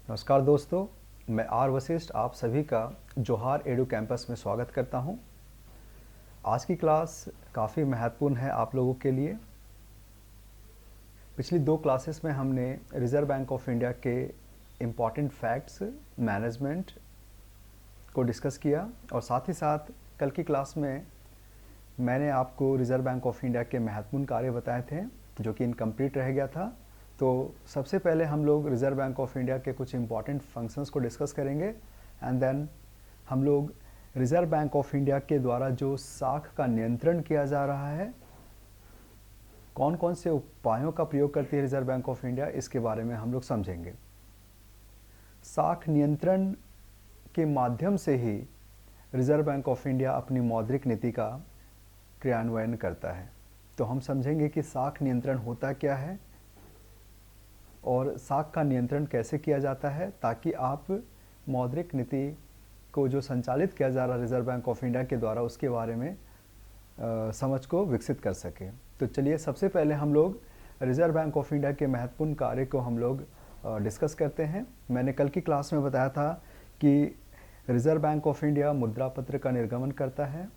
नमस्कार दोस्तों, मैं आर वशिष्ठ आप सभी का जोहार एडू कैंपस में स्वागत करता हूं। आज की क्लास काफ़ी महत्वपूर्ण है आप लोगों के लिए। पिछली 2 क्लासेस में हमने रिज़र्व बैंक ऑफ इंडिया के इम्पॉर्टेंट फैक्ट्स, मैनेजमेंट को डिस्कस किया और साथ ही साथ कल की क्लास में मैंने आपको रिज़र्व बैंक ऑफ इंडिया के महत्वपूर्ण कार्य बताए थे जो कि इनकम्प्लीट रह गया था। तो सबसे पहले हम लोग रिज़र्व बैंक ऑफ इंडिया के कुछ इम्पॉर्टेंट फंक्शंस को डिस्कस करेंगे एंड देन हम लोग रिज़र्व बैंक ऑफ इंडिया के द्वारा जो साख का नियंत्रण किया जा रहा है, कौन कौन से उपायों का प्रयोग करती है रिज़र्व बैंक ऑफ इंडिया, इसके बारे में हम लोग समझेंगे। साख नियंत्रण के माध्यम से ही रिज़र्व बैंक ऑफ इंडिया अपनी मौद्रिक नीति का क्रियान्वयन करता है। तो हम समझेंगे कि साख नियंत्रण होता क्या है और साख का नियंत्रण कैसे किया जाता है ताकि आप मौद्रिक नीति को जो संचालित किया जा रहा है रिज़र्व बैंक ऑफ इंडिया के द्वारा उसके बारे में समझ को विकसित कर सकें। तो चलिए सबसे पहले हम लोग रिज़र्व बैंक ऑफ इंडिया के महत्वपूर्ण कार्य को हम लोग डिस्कस करते हैं। मैंने कल की क्लास में बताया था कि रिज़र्व बैंक ऑफ इंडिया मुद्रा पत्र का निर्गमन करता है।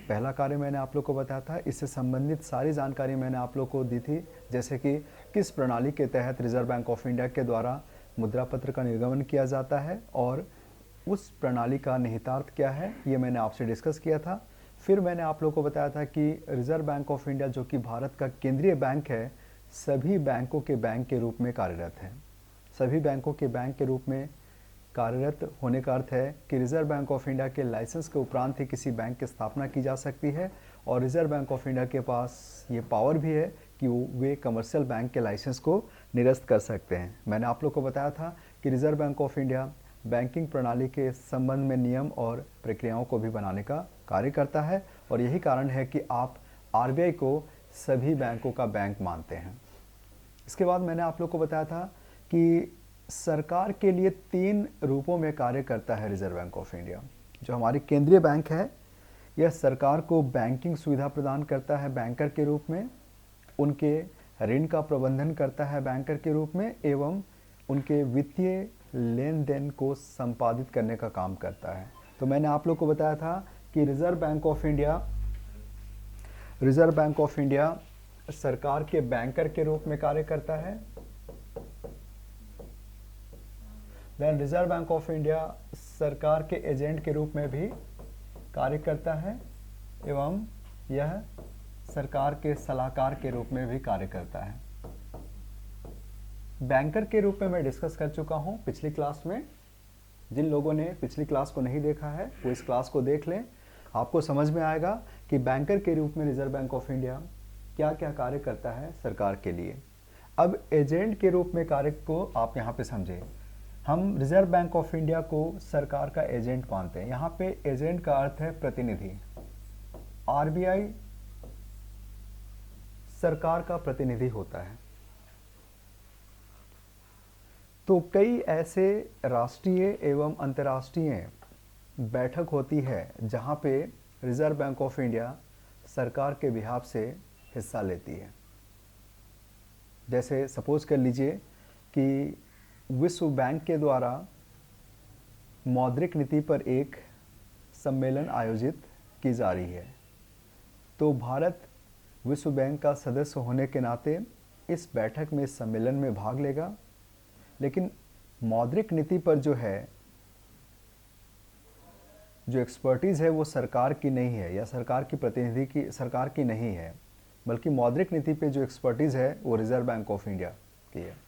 पहला कार्य मैंने आप लोग को बताया था, इससे संबंधित सारी जानकारी मैंने आप लोग को दी थी, जैसे कि किस प्रणाली के तहत रिज़र्व बैंक ऑफ इंडिया के द्वारा मुद्रा पत्र का निर्गमन किया जाता है और उस प्रणाली का निहितार्थ क्या है, ये मैंने आपसे डिस्कस किया था। फिर मैंने आप लोग को बताया था कि रिज़र्व बैंक ऑफ इंडिया जो कि भारत का केंद्रीय बैंक है, सभी बैंकों के बैंक के रूप में कार्यरत है। सभी बैंकों के बैंक के रूप में कार्यरत होने का अर्थ है कि रिज़र्व बैंक ऑफ इंडिया के लाइसेंस के उपरांत ही किसी बैंक की स्थापना की जा सकती है और रिज़र्व बैंक ऑफ इंडिया के पास ये पावर भी है कि वे कमर्शियल बैंक के लाइसेंस को निरस्त कर सकते हैं। मैंने आप लोग को बताया था कि reserve Bank of India banking प्रणाली के संबंध में नियम और प्रक्रियाओं को भी बनाने का कार्य करता है और यही कारण है कि आप आरबीआई को सभी बैंकों का बैंक मानते हैं। इसके बाद मैंने आप लोग को बताया था कि सरकार के लिए 3 रूपों में कार्य करता है रिज़र्व बैंक ऑफ इंडिया। जो हमारी केंद्रीय बैंक है, यह सरकार को बैंकिंग सुविधा प्रदान करता है बैंकर के रूप में, उनके ऋण का प्रबंधन करता है बैंकर के रूप में एवं उनके वित्तीय लेन देन को संपादित करने का काम करता है। तो मैंने आप लोग को बताया था कि रिज़र्व बैंक ऑफ इंडिया सरकार के बैंकर के रूप में कार्य करता है। Then Reserve Bank of India सरकार के एजेंट के रूप में भी कार्य करता है एवं यह सरकार के सलाहकार के रूप में भी कार्य करता है। बैंकर के रूप में मैं डिस्कस कर चुका हूं पिछली क्लास में। जिन लोगों ने पिछली क्लास को नहीं देखा है वो इस क्लास को देख लें, आपको समझ में आएगा कि बैंकर के रूप में रिज़र्व बैंक ऑफ इंडिया क्या क्या कार्य करता है सरकार के लिए। अब एजेंट के रूप में कार्य को आप यहाँ पे समझें। हम रिज़र्व बैंक ऑफ इंडिया को सरकार का एजेंट मानते हैं। यहाँ पे एजेंट का अर्थ है प्रतिनिधि। आरबीआई सरकार का प्रतिनिधि होता है। तो कई ऐसे राष्ट्रीय एवं अंतर्राष्ट्रीय बैठक होती है जहाँ पे रिज़र्व बैंक ऑफ इंडिया सरकार के बिहाफ से हिस्सा लेती है। जैसे सपोज कर लीजिए कि विश्व बैंक के द्वारा मौद्रिक नीति पर एक सम्मेलन आयोजित की जा रही है, तो भारत विश्व बैंक का सदस्य होने के नाते इस बैठक में, इस सम्मेलन में भाग लेगा। लेकिन मौद्रिक नीति पर जो एक्सपर्टीज़ है वो सरकार की नहीं है या सरकार की नहीं है, बल्कि मौद्रिक नीति पे जो एक्सपर्टीज़ है वो रिज़र्व बैंक ऑफ इंडिया की है।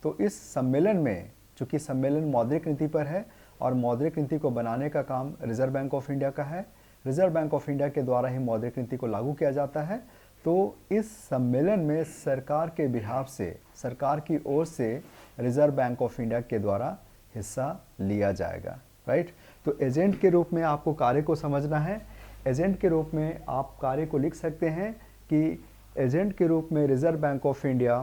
तो इस सम्मेलन में, चूँकि सम्मेलन मौद्रिक नीति पर है और मौद्रिक नीति को बनाने का काम रिज़र्व बैंक ऑफ इंडिया का है, रिज़र्व बैंक ऑफ इंडिया के द्वारा ही मौद्रिक नीति को लागू किया जाता है। तो इस सम्मेलन में सरकार के बिहाफ से, सरकार की ओर से रिज़र्व बैंक ऑफ इंडिया के द्वारा हिस्सा लिया जाएगा, राइट। तो एजेंट के रूप में आपको कार्य को समझना है। एजेंट के रूप में आप कार्य को लिख सकते हैं कि एजेंट के रूप में रिज़र्व बैंक ऑफ इंडिया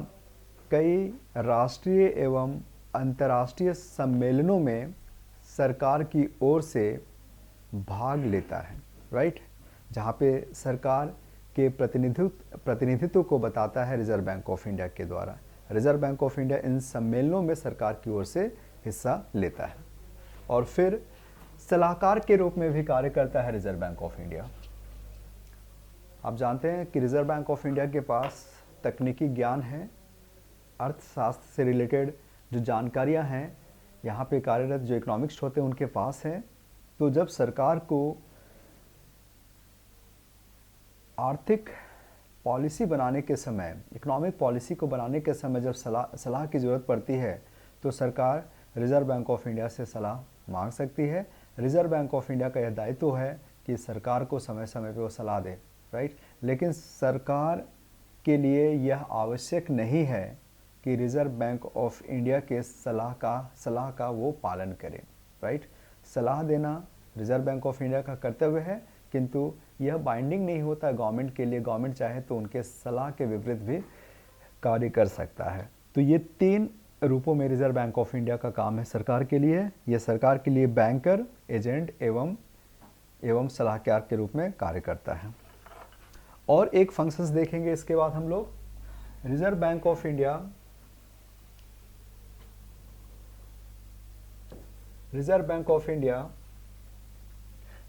कई राष्ट्रीय एवं अंतर्राष्ट्रीय सम्मेलनों में सरकार की ओर से भाग लेता है, राइट, जहाँ पे सरकार के प्रतिनिधित्व को बताता है रिज़र्व बैंक ऑफ इंडिया के द्वारा। Reserve Bank of India in सम्मेलनों में सरकार की ओर से हिस्सा लेता है। और फिर सलाहकार के रूप में भी कार्य करता है रिजर्व बैंक ऑफ इंडिया। आप जानते हैं कि रिजर्व बैंक ऑफ इंडिया के पास तकनीकी ज्ञान है, अर्थशास्त्र से रिलेटेड जो जानकारियां हैं यहाँ पे कार्यरत जो इकोनॉमिक्स होते हैं उनके पास है। तो जब सरकार को आर्थिक पॉलिसी बनाने के समय, इकोनॉमिक पॉलिसी को बनाने के समय जब सलाह की ज़रूरत पड़ती है तो सरकार रिज़र्व बैंक ऑफ इंडिया से सलाह मांग सकती है। रिज़र्व बैंक ऑफ इंडिया का यह दायित्व है कि सरकार को समय समय पर वो सलाह दे, राइट। लेकिन सरकार के लिए यह आवश्यक नहीं है कि रिज़र्व बैंक ऑफ इंडिया के सलाह का वो पालन करें, राइट। सलाह देना रिज़र्व बैंक ऑफ इंडिया का कर्तव्य है, किंतु यह बाइंडिंग नहीं होता गवर्नमेंट के लिए। गवर्नमेंट चाहे तो उनके सलाह के विपरीत भी कार्य कर सकता है। तो ये 3 रूपों में रिज़र्व बैंक ऑफ इंडिया का काम है सरकार के लिए। यह सरकार के लिए बैंकर, एजेंट एवं सलाहकार के रूप में कार्य करता है। और एक फंक्शंस देखेंगे इसके बाद हम लोग। रिज़र्व बैंक ऑफ इंडिया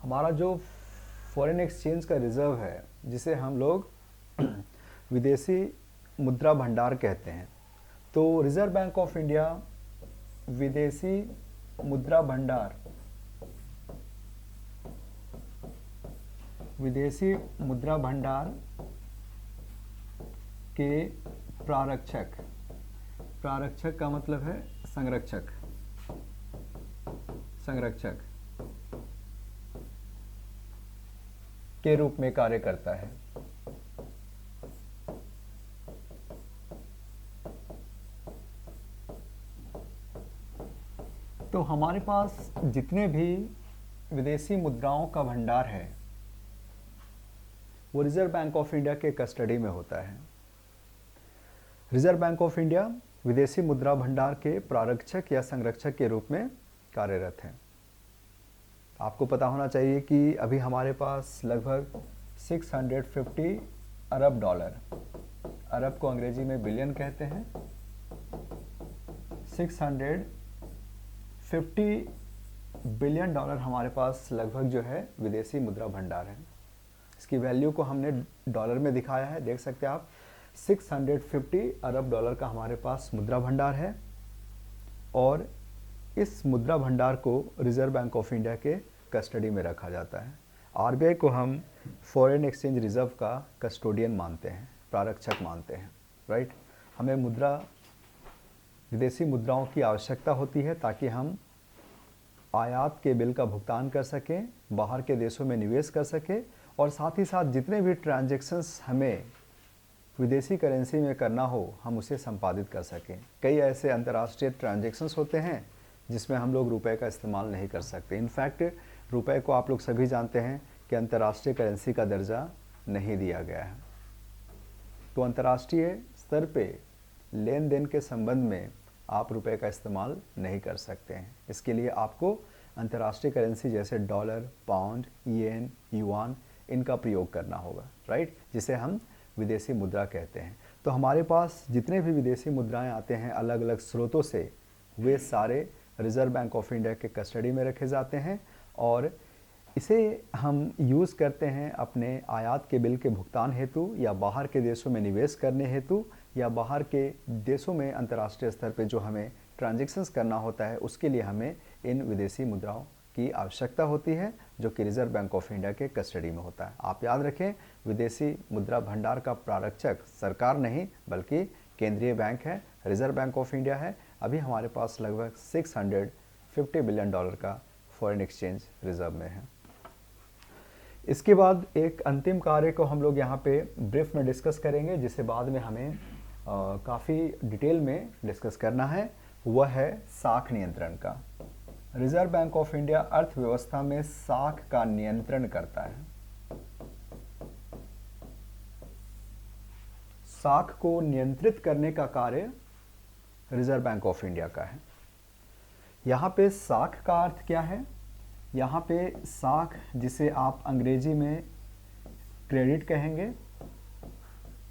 हमारा जो फॉरेन एक्सचेंज का रिज़र्व है, जिसे हम लोग विदेशी मुद्रा भंडार कहते हैं। तो रिज़र्व बैंक ऑफ इंडिया विदेशी मुद्रा भंडार के प्रारक्षक का मतलब है संरक्षक के रूप में कार्य करता है। तो हमारे पास जितने भी विदेशी मुद्राओं का भंडार है वो रिज़र्व बैंक ऑफ इंडिया के कस्टडी में होता है। रिज़र्व बैंक ऑफ इंडिया विदेशी मुद्रा भंडार के प्रारक्षक या संरक्षक के रूप में कार्यरत है। आपको पता होना चाहिए कि अभी हमारे पास लगभग 650 अरब डॉलर, अरब को अंग्रेजी में बिलियन कहते हैं, 650 बिलियन डॉलर हमारे पास लगभग जो है विदेशी मुद्रा भंडार है। इसकी वैल्यू को हमने डॉलर में दिखाया है, देख सकते हैं आप। 650 अरब डॉलर का हमारे पास मुद्रा भंडार है और इस मुद्रा भंडार को रिज़र्व बैंक ऑफ इंडिया के कस्टडी में रखा जाता है। आरबीआई को हम फॉरेन एक्सचेंज रिजर्व का कस्टोडियन मानते हैं, प्रारक्षक मानते हैं, राइट। हमें विदेशी मुद्राओं की आवश्यकता होती है ताकि हम आयात के बिल का भुगतान कर सकें, बाहर के देशों में निवेश कर सकें और साथ ही साथ जितने भी ट्रांजैक्शंस हमें विदेशी करेंसी में करना हो हम उसे संपादित कर सकें। कई ऐसे अंतर्राष्ट्रीय ट्रांजैक्शंस होते हैं जिसमें हम लोग रुपए का इस्तेमाल नहीं कर सकते। इनफैक्ट रुपए को आप लोग सभी जानते हैं कि अंतर्राष्ट्रीय करेंसी का दर्जा नहीं दिया गया है। तो अंतर्राष्ट्रीय स्तर पे लेन देन के संबंध में आप रुपए का इस्तेमाल नहीं कर सकते हैं। इसके लिए आपको अंतर्राष्ट्रीय करेंसी जैसे डॉलर, पाउंड, येन, युआन इनका प्रयोग करना होगा, राइट, जिसे हम विदेशी मुद्रा कहते हैं। तो हमारे पास जितने भी विदेशी मुद्राएं आते हैं अलग अलग स्रोतों से, वे सारे रिज़र्व बैंक ऑफ इंडिया के कस्टडी में रखे जाते हैं और इसे हम यूज़ करते हैं अपने आयात के बिल के भुगतान हेतु या बाहर के देशों में निवेश करने हेतु या बाहर के देशों में अंतर्राष्ट्रीय स्तर पे जो हमें ट्रांजैक्शंस करना होता है उसके लिए हमें इन विदेशी मुद्राओं की आवश्यकता होती है जो कि रिज़र्व बैंक ऑफ इंडिया के कस्टडी में होता है। आप याद रखें, विदेशी मुद्रा भंडार का प्रारक्षक सरकार नहीं बल्कि केंद्रीय बैंक है, रिज़र्व बैंक ऑफ इंडिया है। अभी हमारे पास लगभग 650 बिलियन डॉलर का फॉरेन एक्सचेंज रिजर्व में है। इसके बाद एक अंतिम कार्य को हम लोग यहाँ पे ब्रीफ में डिस्कस करेंगे, जिसे बाद में हमें काफ़ी डिटेल में डिस्कस करना है। वह है साख नियंत्रण का। रिज़र्व बैंक ऑफ इंडिया अर्थव्यवस्था में साख का नियंत्रण करता है। साख को नियंत्रित करने का कार्य रिज़र्व बैंक ऑफ इंडिया का है। यहाँ पे साख का अर्थ क्या है? यहाँ पे साख, जिसे आप अंग्रेजी में क्रेडिट कहेंगे,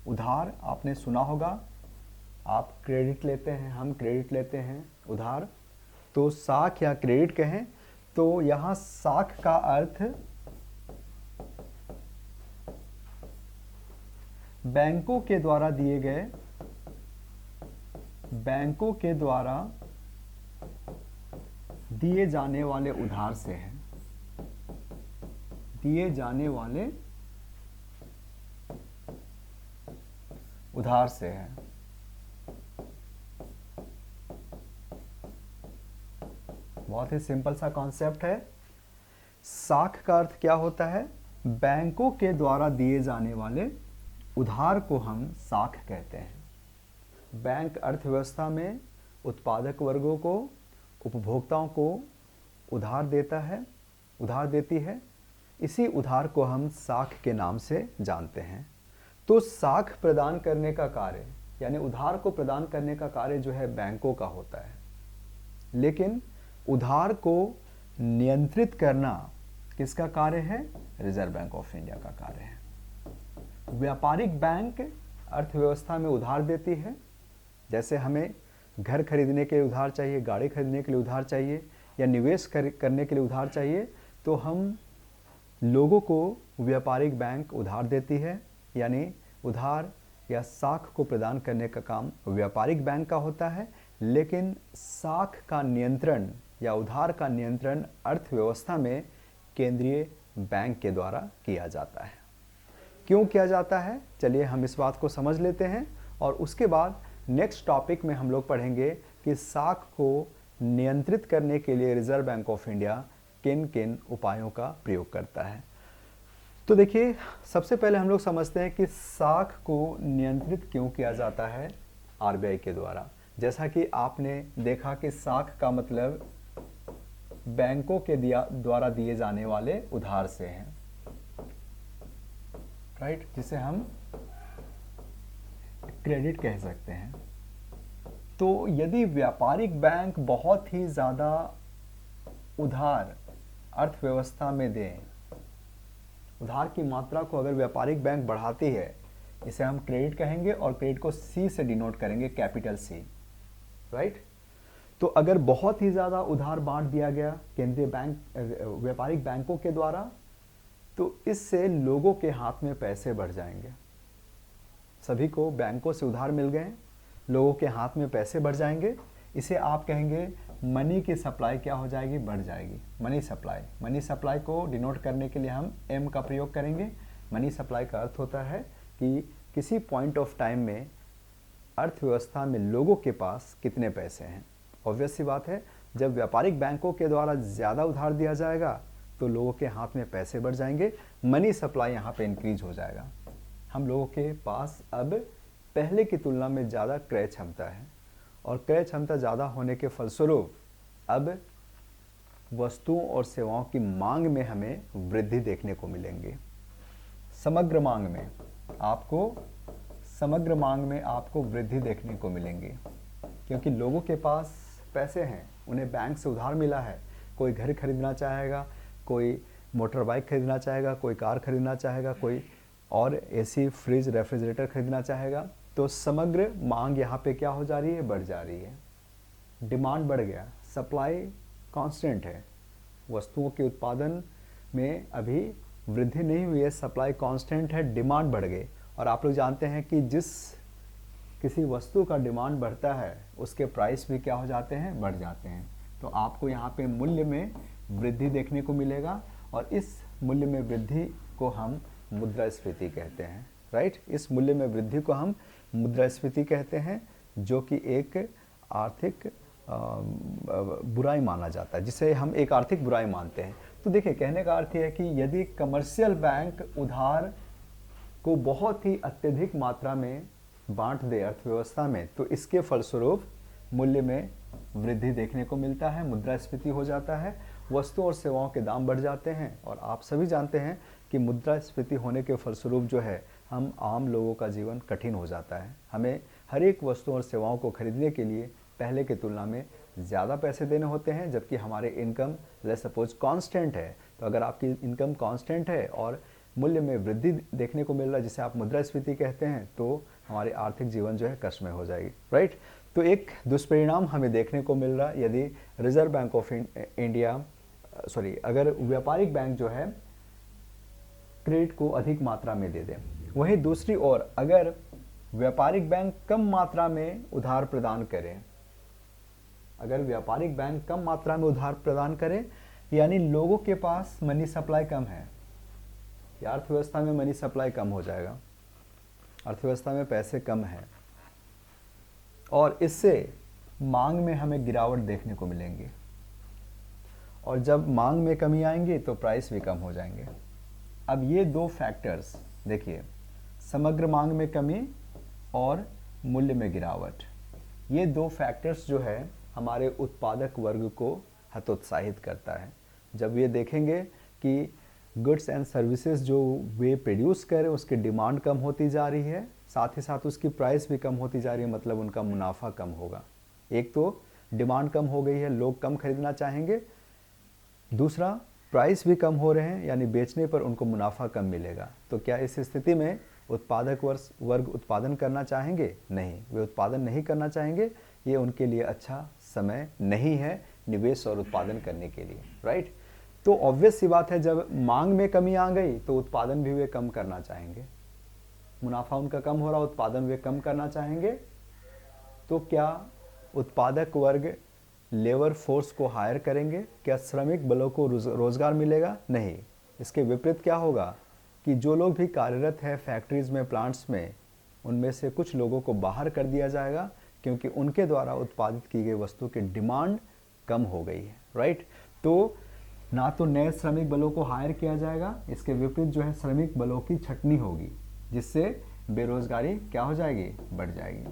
उधार आपने सुना होगा, आप क्रेडिट लेते हैं, हम क्रेडिट लेते हैं, उधार। तो साख या क्रेडिट कहें तो यहाँ साख का अर्थ बैंकों के द्वारा दिए गए, बैंकों के द्वारा दिए जाने वाले उधार से है, दिए जाने वाले उधार से है। बहुत ही सिंपल सा कॉन्सेप्ट है। साख का अर्थ क्या होता है? बैंकों के द्वारा दिए जाने वाले उधार को हम साख कहते हैं। बैंक अर्थव्यवस्था में उत्पादक वर्गों को, उपभोक्ताओं को उधार देता है, उधार देती है। इसी उधार को हम साख के नाम से जानते हैं। तो साख प्रदान करने का कार्य, यानी उधार को प्रदान करने का कार्य जो है बैंकों का होता है, लेकिन उधार को नियंत्रित करना किसका कार्य है? रिजर्व बैंक ऑफ इंडिया का कार्य है। व्यापारिक बैंक अर्थव्यवस्था में उधार देती है। जैसे हमें घर खरीदने के लिए उधार चाहिए, गाड़ी खरीदने के लिए उधार चाहिए, या निवेश करने के लिए उधार चाहिए, तो हम लोगों को व्यापारिक बैंक उधार देती है। यानी उधार या साख को प्रदान करने का काम व्यापारिक बैंक का होता है, लेकिन साख का नियंत्रण या उधार का नियंत्रण अर्थव्यवस्था में केंद्रीय बैंक के द्वारा किया जाता है। क्यों किया जाता है? चलिए हम इस बात को समझ लेते हैं, और उसके बाद नेक्स्ट टॉपिक में हम लोग पढ़ेंगे कि साख को नियंत्रित करने के लिए रिजर्व बैंक ऑफ इंडिया किन किन उपायों का प्रयोग करता है। तो देखिए, सबसे पहले हम लोग समझते हैं कि साख को नियंत्रित क्यों किया जाता है आरबीआई के द्वारा। जैसा कि आपने देखा कि साख का मतलब बैंकों के द्वारा दिए जाने वाले उधार से है, राइट, जिसे हम क्रेडिट कह सकते हैं। तो यदि व्यापारिक बैंक बहुत ही ज़्यादा उधार अर्थव्यवस्था में दें, उधार की मात्रा को अगर व्यापारिक बैंक बढ़ाती है, इसे हम क्रेडिट कहेंगे, और क्रेडिट को सी से डिनोट करेंगे, कैपिटल सी, राइट। तो अगर बहुत ही ज़्यादा उधार बांट दिया गया केंद्रीय बैंक, व्यापारिक बैंकों के द्वारा, तो इससे लोगों के हाथ में पैसे बढ़ जाएंगे। सभी को बैंकों से उधार मिल गए, लोगों के हाथ में पैसे बढ़ जाएंगे। इसे आप कहेंगे मनी की सप्लाई क्या हो जाएगी? बढ़ जाएगी, मनी सप्लाई। मनी सप्लाई को डिनोट करने के लिए हम एम का प्रयोग करेंगे। मनी सप्लाई का अर्थ होता है कि किसी पॉइंट ऑफ टाइम में अर्थव्यवस्था में लोगों के पास कितने पैसे हैं। ऑब्वियस सी बात है, जब व्यापारिक बैंकों के द्वारा ज़्यादा उधार दिया जाएगा तो लोगों के हाथ में पैसे बढ़ जाएंगे, मनी सप्लाई यहाँ पे इंक्रीज हो जाएगा। हम लोगों के पास अब पहले की तुलना में ज़्यादा क्रय क्षमता है, और क्रय क्षमता ज़्यादा होने के फलस्वरूप अब वस्तुओं और सेवाओं की मांग में हमें वृद्धि देखने को मिलेंगी। समग्र मांग में आपको वृद्धि देखने को मिलेंगी, क्योंकि लोगों के पास पैसे हैं, उन्हें बैंक से उधार मिला है। कोई घर खरीदना चाहेगा, कोई मोटर बाइक खरीदना चाहेगा, कोई कार खरीदना चाहेगा, कोई और एसी, फ्रिज, रेफ्रिजरेटर खरीदना चाहेगा। तो समग्र मांग यहाँ पे क्या हो जा रही है? बढ़ जा रही है। डिमांड बढ़ गया, सप्लाई कांस्टेंट है। वस्तुओं के उत्पादन में अभी वृद्धि नहीं हुई है, सप्लाई कांस्टेंट है, डिमांड बढ़ गई। और आप लोग जानते हैं कि जिस किसी वस्तु का डिमांड बढ़ता है उसके प्राइस भी क्या हो जाते हैं? बढ़ जाते हैं। तो आपको यहाँ पे मूल्य में वृद्धि देखने को मिलेगा, और इस मूल्य में वृद्धि को हम मुद्रास्फीति कहते हैं, राइट। इस मूल्य में वृद्धि को हम मुद्रास्फीति कहते हैं, जो कि एक आर्थिक बुराई माना जाता है, जिसे हम एक आर्थिक बुराई मानते हैं। तो देखिए, कहने का अर्थ है कि यदि कमर्शियल बैंक उधार को बहुत ही अत्यधिक मात्रा में बांट दे अर्थव्यवस्था में, तो इसके फलस्वरूप मूल्य में वृद्धि देखने को मिलता है, मुद्रास्फीति हो जाता है, वस्तुओं और सेवाओं के दाम बढ़ जाते हैं। और आप सभी जानते हैं कि मुद्रास्फीति होने के फलस्वरूप जो है, हम आम लोगों का जीवन कठिन हो जाता है। हमें हर एक वस्तुओं और सेवाओं को खरीदने के लिए पहले की तुलना में ज़्यादा पैसे देने होते हैं, जबकि हमारे इनकम लेट्स सपोज कांस्टेंट है। तो अगर आपकी इनकम कांस्टेंट है और मूल्य में वृद्धि देखने को मिल रहा है, जिसे आप मुद्रास्फीति कहते हैं, तो हमारी आर्थिक जीवन जो है कष्ट में हो जाएगी, राइट। तो एक दुष्परिणाम हमें देखने को मिल रहा यदि रिजर्व बैंक ऑफ इंडिया अगर व्यापारिक बैंक जो है क्रेडिट को अधिक मात्रा में दे दे। वहीं दूसरी ओर अगर व्यापारिक बैंक कम मात्रा में उधार प्रदान करें, अगर व्यापारिक बैंक कम मात्रा में उधार प्रदान करें यानी लोगों के पास मनी सप्लाई कम है, या अर्थव्यवस्था में मनी सप्लाई कम हो जाएगा, अर्थव्यवस्था में पैसे कम है और इससे मांग में हमें गिरावट देखने को मिलेंगी और जब मांग में कमी आएंगी तो प्राइस भी कम हो जाएंगे। अब ये दो फैक्टर्स देखिए, समग्र मांग में कमी और मूल्य में गिरावट, ये दो फैक्टर्स जो है हमारे उत्पादक वर्ग को हतोत्साहित करता है। जब ये देखेंगे कि गुड्स एंड सर्विसेज जो वे प्रोड्यूस कर रहे उसकी डिमांड कम होती जा रही है, साथ ही साथ उसकी प्राइस भी कम होती जा रही है, मतलब उनका मुनाफा कम होगा। एक तो डिमांड कम हो गई है, लोग कम खरीदना चाहेंगे, दूसरा प्राइस भी कम हो रहे हैं यानी बेचने पर उनको मुनाफा कम मिलेगा। तो क्या इस स्थिति में उत्पादक वर्ग उत्पादन करना चाहेंगे? नहीं, वे उत्पादन नहीं करना चाहेंगे। ये उनके लिए अच्छा समय नहीं है निवेश और उत्पादन करने के लिए, राइट। तो ऑब्वियस सी बात है, जब मांग में कमी आ गई तो उत्पादन भी वे कम करना चाहेंगे, मुनाफा उनका कम हो रहा, उत्पादन वे कम करना चाहेंगे। तो क्या उत्पादक वर्ग लेबर फोर्स को हायर करेंगे? क्या श्रमिक बलों को रोजगार मिलेगा? नहीं। इसके विपरीत क्या होगा कि जो लोग भी कार्यरत है फैक्ट्रीज में, प्लांट्स में, उनमें से कुछ लोगों को बाहर कर दिया जाएगा क्योंकि उनके द्वारा उत्पादित की गई वस्तु की डिमांड कम हो गई है, राइट। तो ना तो नए श्रमिक बलों को हायर किया जाएगा, इसके विपरीत जो है श्रमिक बलों की छटनी होगी, जिससे बेरोजगारी क्या हो जाएगी? बढ़ जाएगी।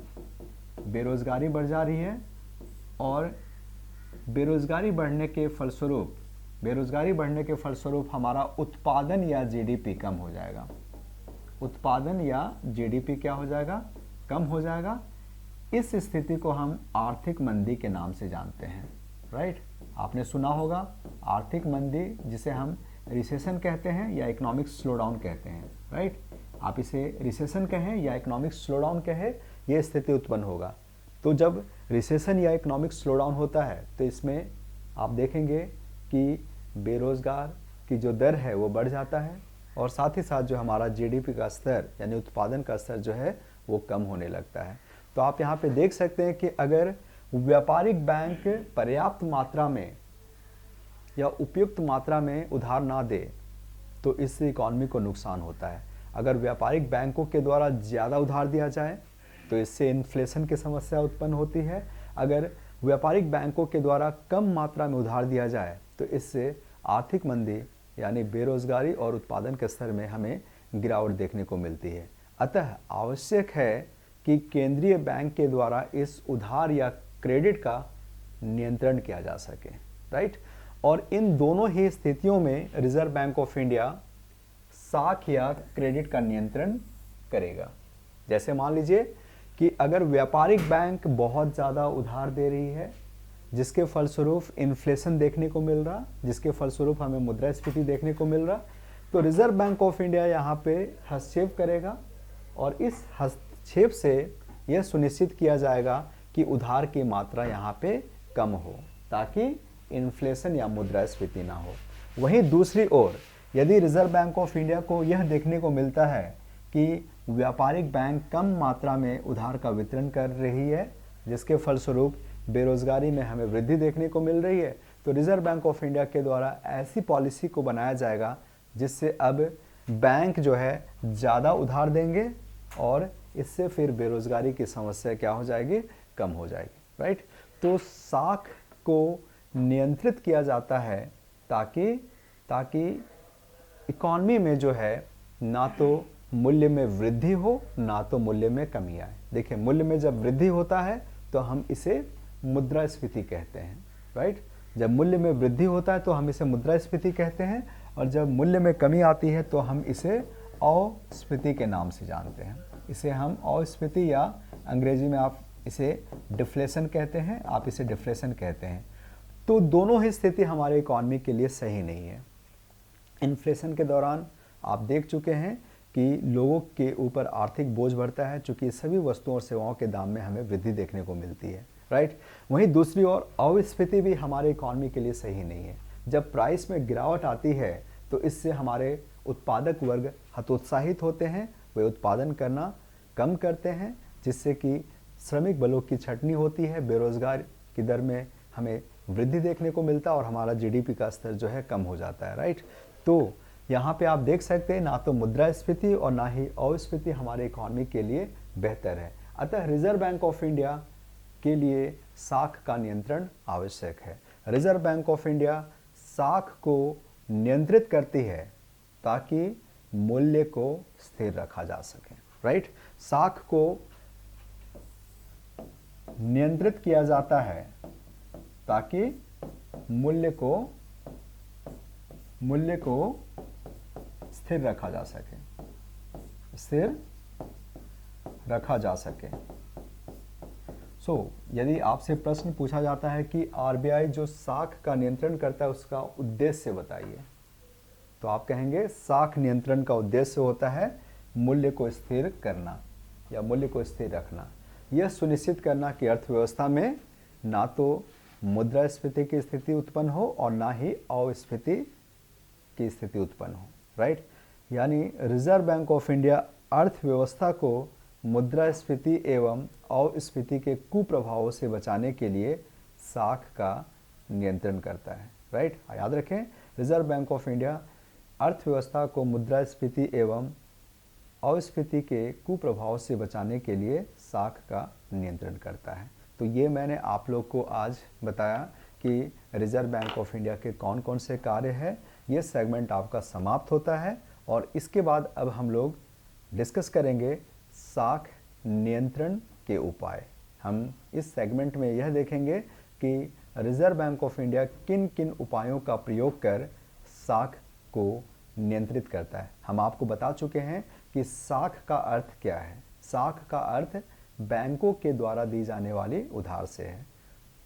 बेरोजगारी बढ़ जा रही है और बेरोजगारी बढ़ने के फलस्वरूप हमारा उत्पादन या जीडीपी कम हो जाएगा। उत्पादन या जीडीपी क्या हो जाएगा? कम हो जाएगा। इस स्थिति को हम आर्थिक मंदी के नाम से जानते हैं, राइट। आपने सुना होगा आर्थिक मंदी, जिसे हम रिसेशन कहते हैं या इकोनॉमिक स्लोडाउन कहते हैं, राइट। आप इसे रिसेशन कहें या इकोनॉमिक स्लोडाउन कहें, यह स्थिति उत्पन्न होगा। तो जब रिसेशन या इकोनॉमिक स्लोडाउन होता है तो इसमें आप देखेंगे कि बेरोजगार की जो दर है वो बढ़ जाता है और साथ ही साथ जो हमारा जीडीपी का स्तर यानी उत्पादन का स्तर जो है वो कम होने लगता है। तो आप यहाँ पे देख सकते हैं कि अगर व्यापारिक बैंक पर्याप्त मात्रा में या उपयुक्त मात्रा में उधार ना दे तो इससे इकॉनमी को नुकसान होता है। अगर व्यापारिक बैंकों के द्वारा ज़्यादा उधार दिया जाए तो इससे इन्फ्लेशन की समस्या उत्पन्न होती है। अगर व्यापारिक बैंकों के द्वारा कम मात्रा में उधार दिया जाए तो इससे आर्थिक मंदी यानी बेरोजगारी और उत्पादन के स्तर में हमें गिरावट देखने को मिलती है। अतः आवश्यक है कि केंद्रीय बैंक के द्वारा इस उधार या क्रेडिट का नियंत्रण किया जा सके, राइट। और इन दोनों ही स्थितियों में रिजर्व बैंक ऑफ इंडिया साख या क्रेडिट का नियंत्रण करेगा। जैसे मान लीजिए कि अगर व्यापारिक बैंक बहुत ज़्यादा उधार दे रही है जिसके फलस्वरूप इन्फ्लेशन देखने को मिल रहा, जिसके फलस्वरूप हमें मुद्रास्फीति देखने को मिल रहा, तो रिजर्व बैंक ऑफ इंडिया यहाँ पे हस्तक्षेप करेगा और इस हस्तक्षेप से यह सुनिश्चित किया जाएगा कि उधार की मात्रा यहाँ पे कम हो ताकि इन्फ्लेशन या मुद्रास्फीति ना हो। वहीं दूसरी ओर यदि रिजर्व बैंक ऑफ इंडिया को यह देखने को मिलता है कि व्यापारिक बैंक कम मात्रा में उधार का वितरण कर रही है जिसके फलस्वरूप बेरोजगारी में हमें वृद्धि देखने को मिल रही है, तो रिजर्व बैंक ऑफ इंडिया के द्वारा ऐसी पॉलिसी को बनाया जाएगा जिससे अब बैंक जो है ज़्यादा उधार देंगे और इससे फिर बेरोजगारी की समस्या क्या हो जाएगी? कम हो जाएगी, राइट। तो साख को नियंत्रित किया जाता है ताकि इकॉनमी में जो है ना तो मूल्य में वृद्धि हो ना तो मूल्य में कमी आए। देखिए, मूल्य में जब वृद्धि होता है तो हम इसे मुद्रास्फीति कहते हैं, राइट। जब मूल्य में वृद्धि होता है तो हम इसे मुद्रास्फीति कहते हैं और जब मूल्य में कमी आती है तो हम इसे अस्फीति के नाम से जानते हैं। इसे हम अस्फीति या अंग्रेजी में आप इसे डिफ्लेशन कहते हैं, आप इसे डिफ्लेशन कहते हैं। तो दोनों ही स्थिति हमारे इकॉनमी के लिए सही नहीं है। इन्फ्लेशन के दौरान आप देख चुके हैं कि लोगों के ऊपर आर्थिक बोझ बढ़ता है, चूँकि सभी वस्तुओं और सेवाओं के दाम में हमें वृद्धि देखने को मिलती है, राइट। वहीं दूसरी ओर अस्फीति भी हमारे इकॉनमी के लिए सही नहीं है। जब प्राइस में गिरावट आती है तो इससे हमारे उत्पादक वर्ग हतोत्साहित होते हैं, वे उत्पादन करना कम करते हैं, जिससे कि श्रमिक बलों की छटनी होती है, बेरोजगार की दर में हमें वृद्धि देखने को मिलता है और हमारा जीडीपी का स्तर जो है कम हो जाता है, राइट। तो यहाँ पे आप देख सकते हैं ना तो मुद्रास्फीति और ना ही अस्फीति हमारे इकॉनमी के लिए बेहतर है। अतः रिजर्व बैंक ऑफ इंडिया के लिए साख का नियंत्रण आवश्यक है। रिजर्व बैंक ऑफ इंडिया साख को नियंत्रित करती है ताकि मूल्य को स्थिर रखा जा सके, राइट। साख को नियंत्रित किया जाता है ताकि मूल्य को स्थिर रखा जा सके, स्थिर रखा जा सके। यदि आपसे प्रश्न पूछा जाता है कि आरबीआई जो साख का नियंत्रण करता है उसका उद्देश्य बताइए, तो आप कहेंगे साख नियंत्रण का उद्देश्य होता है मूल्य को स्थिर करना या मूल्य को स्थिर रखना, यह सुनिश्चित करना कि अर्थव्यवस्था में ना तो मुद्रास्फीति की स्थिति उत्पन्न हो और ना ही अस्फीति की स्थिति उत्पन्न हो, राइट। यानी रिजर्व बैंक ऑफ इंडिया अर्थव्यवस्था को मुद्रास्फीति एवं अस्फीति के कुप्रभावों से बचाने के लिए साख का नियंत्रण करता है, राइट। याद रखें, रिजर्व बैंक ऑफ इंडिया अर्थव्यवस्था को मुद्रास्फीति एवं अस्फीति के कुप्रभाव से बचाने के लिए साख का नियंत्रण करता है। तो ये मैंने आप लोग को आज बताया कि रिजर्व बैंक ऑफ इंडिया के कौन कौन से कार्य हैं। ये सेगमेंट आपका समाप्त होता है और इसके बाद अब हम लोग डिस्कस करेंगे साख नियंत्रण के उपाय। हम इस सेगमेंट में यह देखेंगे कि रिजर्व बैंक ऑफ इंडिया किन किन उपायों का प्रयोग कर साख को नियंत्रित करता है। हम आपको बता चुके हैं कि साख का अर्थ क्या है। साख का अर्थ बैंकों के द्वारा दी जाने वाली उधार से है।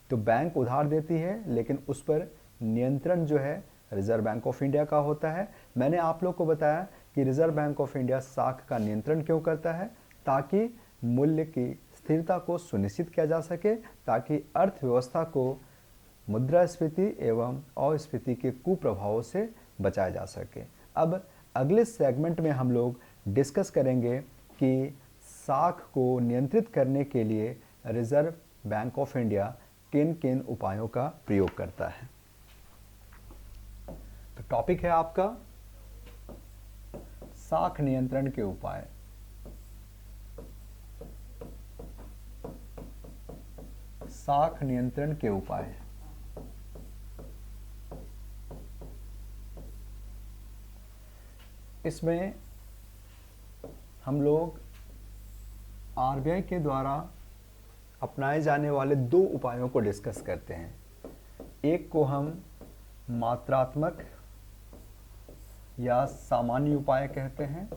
तो बैंक उधार देती है लेकिन उस पर नियंत्रण जो है रिजर्व बैंक ऑफ इंडिया का होता है। मैंने आप लोग को बताया कि रिजर्व बैंक ऑफ इंडिया साख का नियंत्रण क्यों करता है, ताकि मूल्य की स्थिरता को सुनिश्चित किया जा सके, ताकि अर्थव्यवस्था को मुद्रास्फीति एवं अस्फीति के कुप्रभावों से बचाया जा सके। अब अगले सेगमेंट में हम लोग डिस्कस करेंगे कि साख को नियंत्रित करने के लिए रिजर्व बैंक ऑफ इंडिया किन किन उपायों का प्रयोग करता है। तो टॉपिक है आपका साख नियंत्रण के उपाय। साख नियंत्रण के उपाय। इसमें हम लोग आरबीआई के द्वारा अपनाए जाने वाले दो उपायों को डिस्कस करते हैं। एक को हम मात्रात्मक या सामान्य उपाय कहते हैं,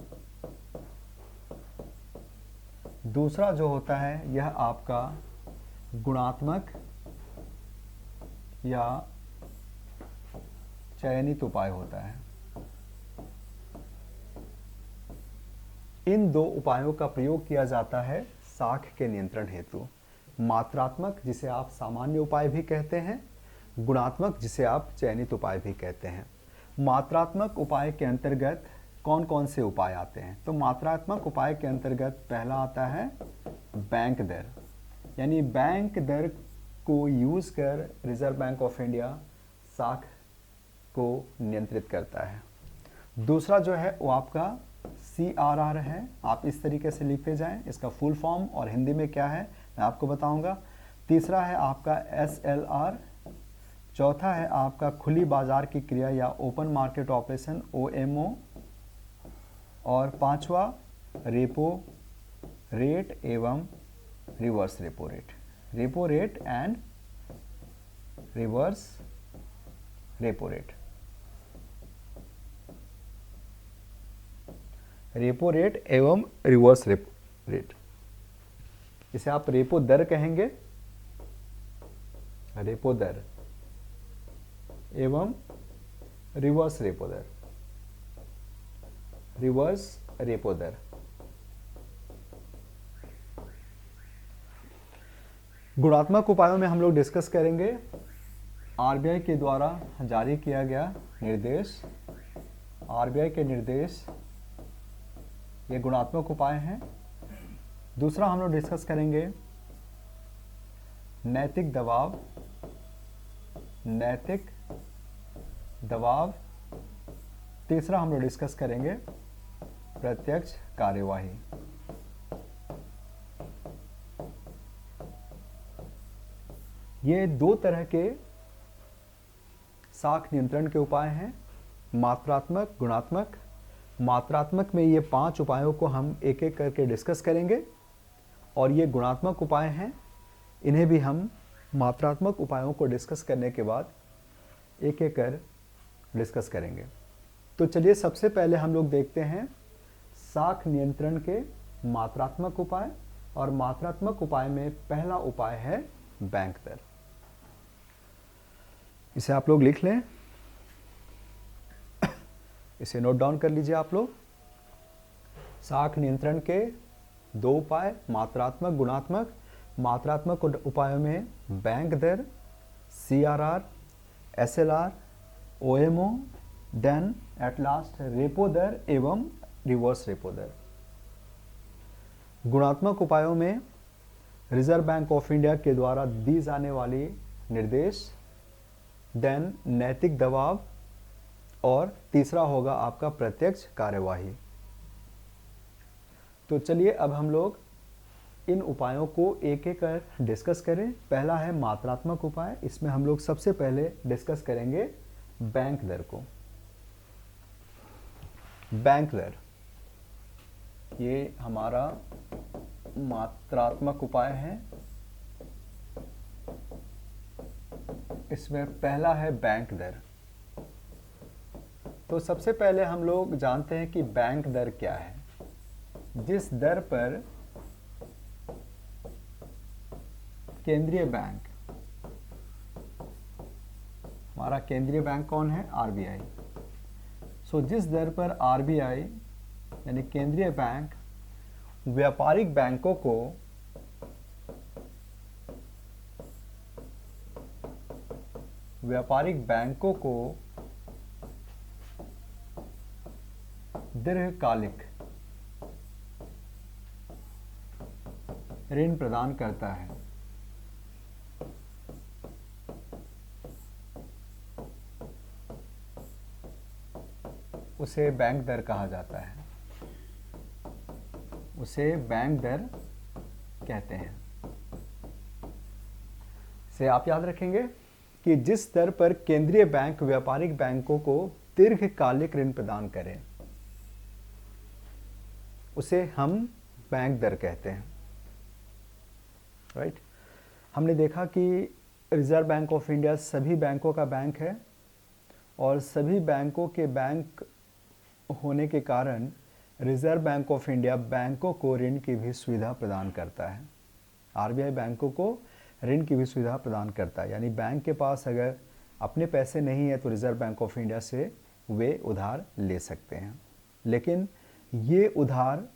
दूसरा जो होता है यह आपका गुणात्मक या चयनित उपाय होता है। इन दो उपायों का प्रयोग किया जाता है साख के नियंत्रण हेतु। मात्रात्मक जिसे आप सामान्य उपाय भी कहते हैं, गुणात्मक जिसे आप चयनित उपाय भी कहते हैं। मात्रात्मक उपाय के अंतर्गत कौन कौन से उपाय आते हैं? तो मात्रात्मक उपाय के अंतर्गत पहला आता है बैंक दर, यानी बैंक दर को यूज कर रिजर्व बैंक ऑफ इंडिया साख को नियंत्रित करता है। दूसरा जो है वो आपका CRR है। आप इस तरीके से लिखते जाएं, इसका फुल फॉर्म और हिंदी में क्या है मैं आपको बताऊंगा। तीसरा है आपका SLR। चौथा है आपका खुली बाजार की क्रिया या ओपन मार्केट ऑपरेशन OMO। और पांचवा रेपो रेट एवं reverse repo rate, repo rate and reverse repo rate. Repo rate एवं रिवर्स रेपो रेट, इसे आप रेपो दर कहेंगे, रेपो दर एवं रिवर्स रेपो दर, रिवर्स रेपो दर। गुणात्मक उपायों में हम लोग डिस्कस करेंगे आरबीआई के द्वारा जारी किया गया निर्देश, आरबीआई के निर्देश ये गुणात्मक उपाय हैं। दूसरा हम लोग डिस्कस करेंगे नैतिक दबाव, नैतिक दबाव। तीसरा हम लोग डिस्कस करेंगे प्रत्यक्ष कार्यवाही। ये दो तरह के साख नियंत्रण के उपाय हैं, मात्रात्मक, गुणात्मक। मात्रात्मक में ये 5 उपायों को हम एक एक करके डिस्कस करेंगे और ये गुणात्मक उपाय हैं, इन्हें भी हम मात्रात्मक उपायों को डिस्कस करने के बाद एक एक कर डिस्कस करेंगे। तो चलिए सबसे पहले हम लोग देखते हैं साख नियंत्रण के मात्रात्मक उपाय, और मात्रात्मक उपाय में पहला उपाय है बैंक दर। इसे आप लोग लिख लें, इसे नोट डाउन कर लीजिए आप लोग। साख नियंत्रण के 2 उपाय, मात्रात्मक, गुणात्मक। मात्रात्मक उपायों में बैंक दर, CRR, SLR, OMO, then at last repo दर एवं रिवर्स रेपो दर। गुणात्मक उपायों में रिजर्व बैंक ऑफ इंडिया के द्वारा दी जाने वाली निर्देश, देन नैतिक दबाव, और तीसरा होगा आपका प्रत्यक्ष कार्यवाही। तो चलिए अब हम लोग इन उपायों को एक एक कर डिस्कस करें। पहला है मात्रात्मक उपाय, इसमें हम लोग सबसे पहले डिस्कस करेंगे बैंक दर को। बैंक दर ये हमारा मात्रात्मक उपाय है। इसमें पहला है बैंक दर। तो सबसे पहले हम लोग जानते हैं कि बैंक दर क्या है। जिस दर पर केंद्रीय बैंक, हमारा केंद्रीय बैंक कौन है? आरबीआई। सो जिस दर पर आरबीआई यानी केंद्रीय बैंक व्यापारिक बैंकों को दीर्घकालिक ऋण प्रदान करता है, उसे बैंक दर कहा जाता है, उसे बैंक दर कहते हैं। से आप याद रखेंगे कि जिस दर पर केंद्रीय बैंक व्यापारिक बैंकों को दीर्घकालिक ऋण प्रदान करें उसे हम बैंक दर कहते हैं, राइट। हमने देखा कि रिजर्व बैंक ऑफ इंडिया सभी बैंकों का बैंक है और सभी बैंकों के बैंक होने के कारण रिजर्व बैंक ऑफ इंडिया बैंकों को ऋण की भी सुविधा प्रदान करता है। आरबीआई बैंकों को ऋण की भी सुविधा प्रदान करता है, यानी बैंक के पास अगर अपने पैसे नहीं है तो रिजर्व बैंक ऑफ इंडिया से वे उधार ले सकते हैं, लेकिन ये उधार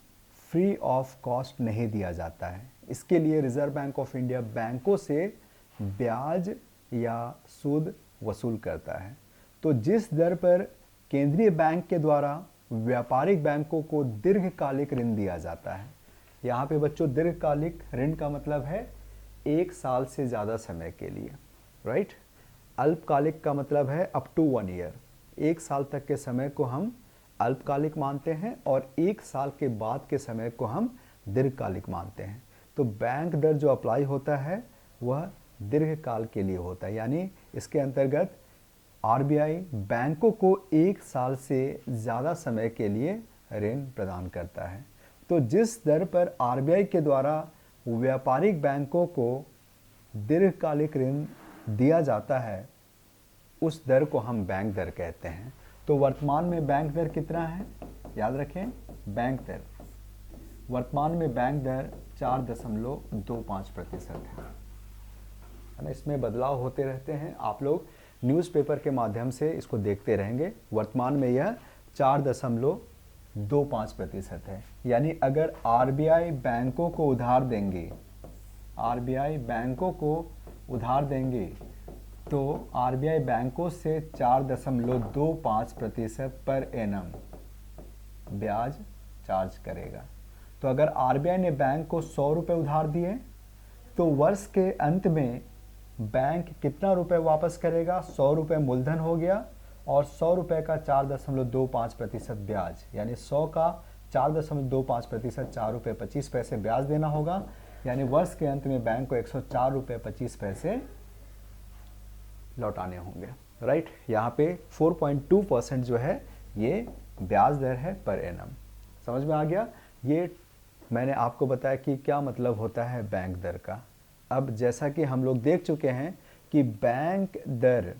फ्री ऑफ कॉस्ट नहीं दिया जाता है। इसके लिए रिजर्व बैंक ऑफ इंडिया बैंकों से ब्याज या सूद वसूल करता है। तो जिस दर पर केंद्रीय बैंक के द्वारा व्यापारिक बैंकों को दीर्घकालिक ऋण दिया जाता है, यहाँ पे बच्चों दीर्घकालिक ऋण का मतलब है 1 साल से ज़्यादा समय के लिए, राइट। अल्पकालिक का मतलब है अप टू 1 ईयर, 1 साल तक के समय को हम अल्पकालिक मानते हैं और 1 साल के बाद के समय को हम दीर्घकालिक मानते हैं। तो बैंक दर जो अप्लाई होता है वह दीर्घकाल के लिए होता है, यानी इसके अंतर्गत आरबीआई बैंकों को 1 साल से ज़्यादा समय के लिए ऋण प्रदान करता है। तो जिस दर पर आरबीआई के द्वारा व्यापारिक बैंकों को दीर्घकालिक ऋण दिया जाता है उस दर को हम बैंक दर कहते हैं। तो वर्तमान में बैंक दर कितना है? याद रखें, बैंक दर वर्तमान में बैंक दर 4.25% है ना। इसमें बदलाव होते रहते हैं, आप लोग न्यूज़पेपर के माध्यम से इसको देखते रहेंगे। वर्तमान में यह 2.5% है। यानी अगर आरबीआई बैंकों को उधार देंगे, आरबीआई बैंकों को उधार देंगे तो आरबीआई बैंकों से 4.25% पर एनम ब्याज चार्ज करेगा। तो अगर आरबीआई ने बैंक को 100 रुपये उधार दिए तो वर्ष के अंत में बैंक कितना रुपए वापस करेगा? 100 रुपये मूलधन हो गया और 100 रुपये का 4.25% ब्याज, यानी 100 का 4.25%, 4 रुपये 25 पैसे ब्याज देना होगा। यानी वर्ष के अंत में बैंक को 104 रुपये 25 पैसे लौटाने होंगे, राइट। यहाँ पे 4.2% जो है ये ब्याज दर है पर एनम। समझ में आ गया? ये मैंने आपको बताया कि क्या मतलब होता है बैंक दर का। अब जैसा कि हम लोग देख चुके हैं कि बैंक दर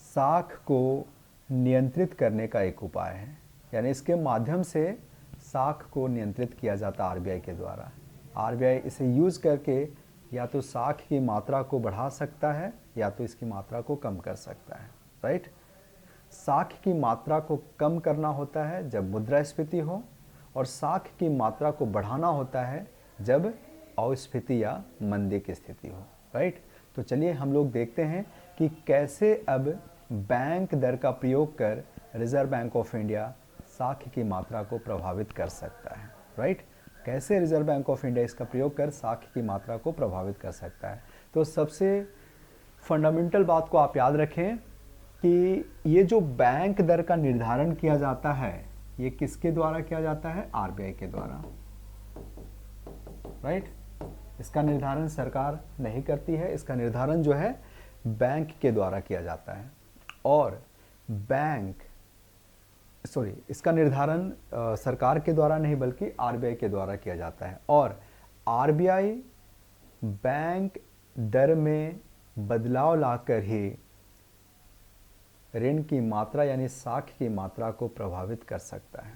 साख को नियंत्रित करने का एक उपाय है, यानी इसके माध्यम से साख को नियंत्रित किया जाता है आरबीआई के द्वारा। आरबीआई इसे यूज़ करके या तो साख की मात्रा को बढ़ा सकता है या तो इसकी मात्रा को कम कर सकता है, राइट। साख की मात्रा को कम करना होता है जब मुद्रास्फीति हो और साख की मात्रा को बढ़ाना होता है जब अस्फीति या मंदी की स्थिति हो, राइट। तो चलिए हम लोग देखते हैं कि कैसे अब बैंक दर का प्रयोग कर रिजर्व बैंक ऑफ इंडिया साख की मात्रा को प्रभावित कर सकता है, राइट। कैसे रिजर्व बैंक ऑफ इंडिया इसका प्रयोग कर साख की मात्रा को प्रभावित कर सकता है। तो सबसे फंडामेंटल बात को आप याद रखें कि ये जो बैंक दर का निर्धारण किया जाता है ये किसके द्वारा किया जाता है? आरबीआई के द्वारा, राइट। इसका निर्धारण सरकार नहीं करती है, इसका निर्धारण जो है बैंक के द्वारा किया जाता है। और इसका निर्धारण सरकार के द्वारा नहीं बल्कि आरबीआई के द्वारा किया जाता है। और आरबीआई बैंक दर में बदलाव लाकर ही ऋण की मात्रा यानी साख की मात्रा को प्रभावित कर सकता है,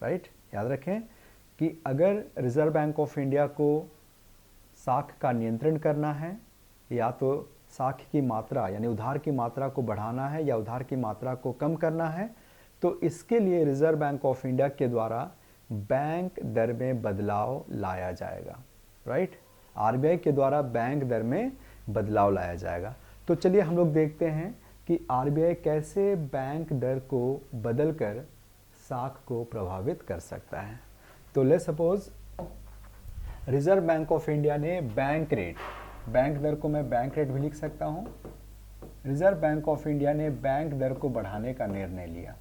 राइट। याद रखें कि अगर रिजर्व बैंक ऑफ इंडिया को साख का नियंत्रण करना है या तो साख की मात्रा यानी उधार की मात्रा को बढ़ाना है या उधार की मात्रा को कम करना है, तो इसके लिए रिजर्व बैंक ऑफ इंडिया के द्वारा बैंक दर में बदलाव लाया जाएगा, राइट। आरबीआई के द्वारा बैंक दर में बदलाव लाया जाएगा। तो चलिए हम लोग देखते हैं कि आरबीआई कैसे बैंक दर को बदलकर साख को प्रभावित कर सकता है। तो let's suppose reserve Bank of India ने बैंक रेट, बैंक दर को मैं बैंक रेट भी लिख सकता हूँ। रिजर्व बैंक ऑफ इंडिया ने बैंक दर को बढ़ाने का निर्णय लिया।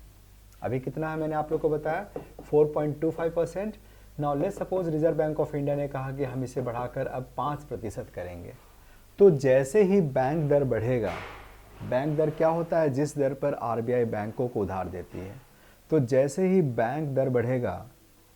अभी कितना है मैंने आप लोग को बताया? 4.25%। Now let's suppose reserve Bank of India ने कहा कि हम इसे बढ़ाकर अब 5% करेंगे। तो जैसे ही बैंक दर बढ़ेगा, बैंक दर क्या होता है? जिस दर पर आरबीआई बैंकों को उधार देती है। तो जैसे ही बैंक दर बढ़ेगा,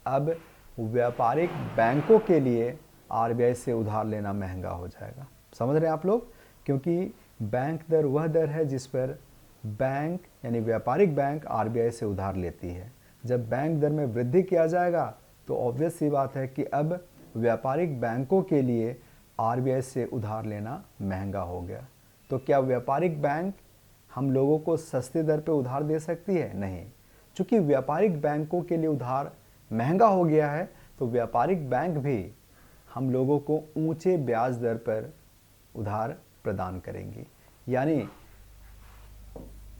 अब व्यापारिक बैंकों के लिए आरबीआई से उधार लेना महंगा हो जाएगा। समझ रहे हैं आप लोग? क्योंकि बैंक दर वह दर है जिस पर बैंक यानी व्यापारिक बैंक आरबीआई से उधार लेती है। जब बैंक दर में वृद्धि किया जाएगा तो ऑब्वियस सी बात है कि अब व्यापारिक बैंकों के लिए आरबीआई से उधार लेना महंगा हो गया। तो क्या व्यापारिक बैंक हम लोगों को सस्ते दर पर उधार दे सकती है? नहीं। चूँकि व्यापारिक बैंकों के लिए उधार महंगा हो गया है तो व्यापारिक बैंक भी हम लोगों को ऊंचे ब्याज दर पर उधार प्रदान करेंगी। यानी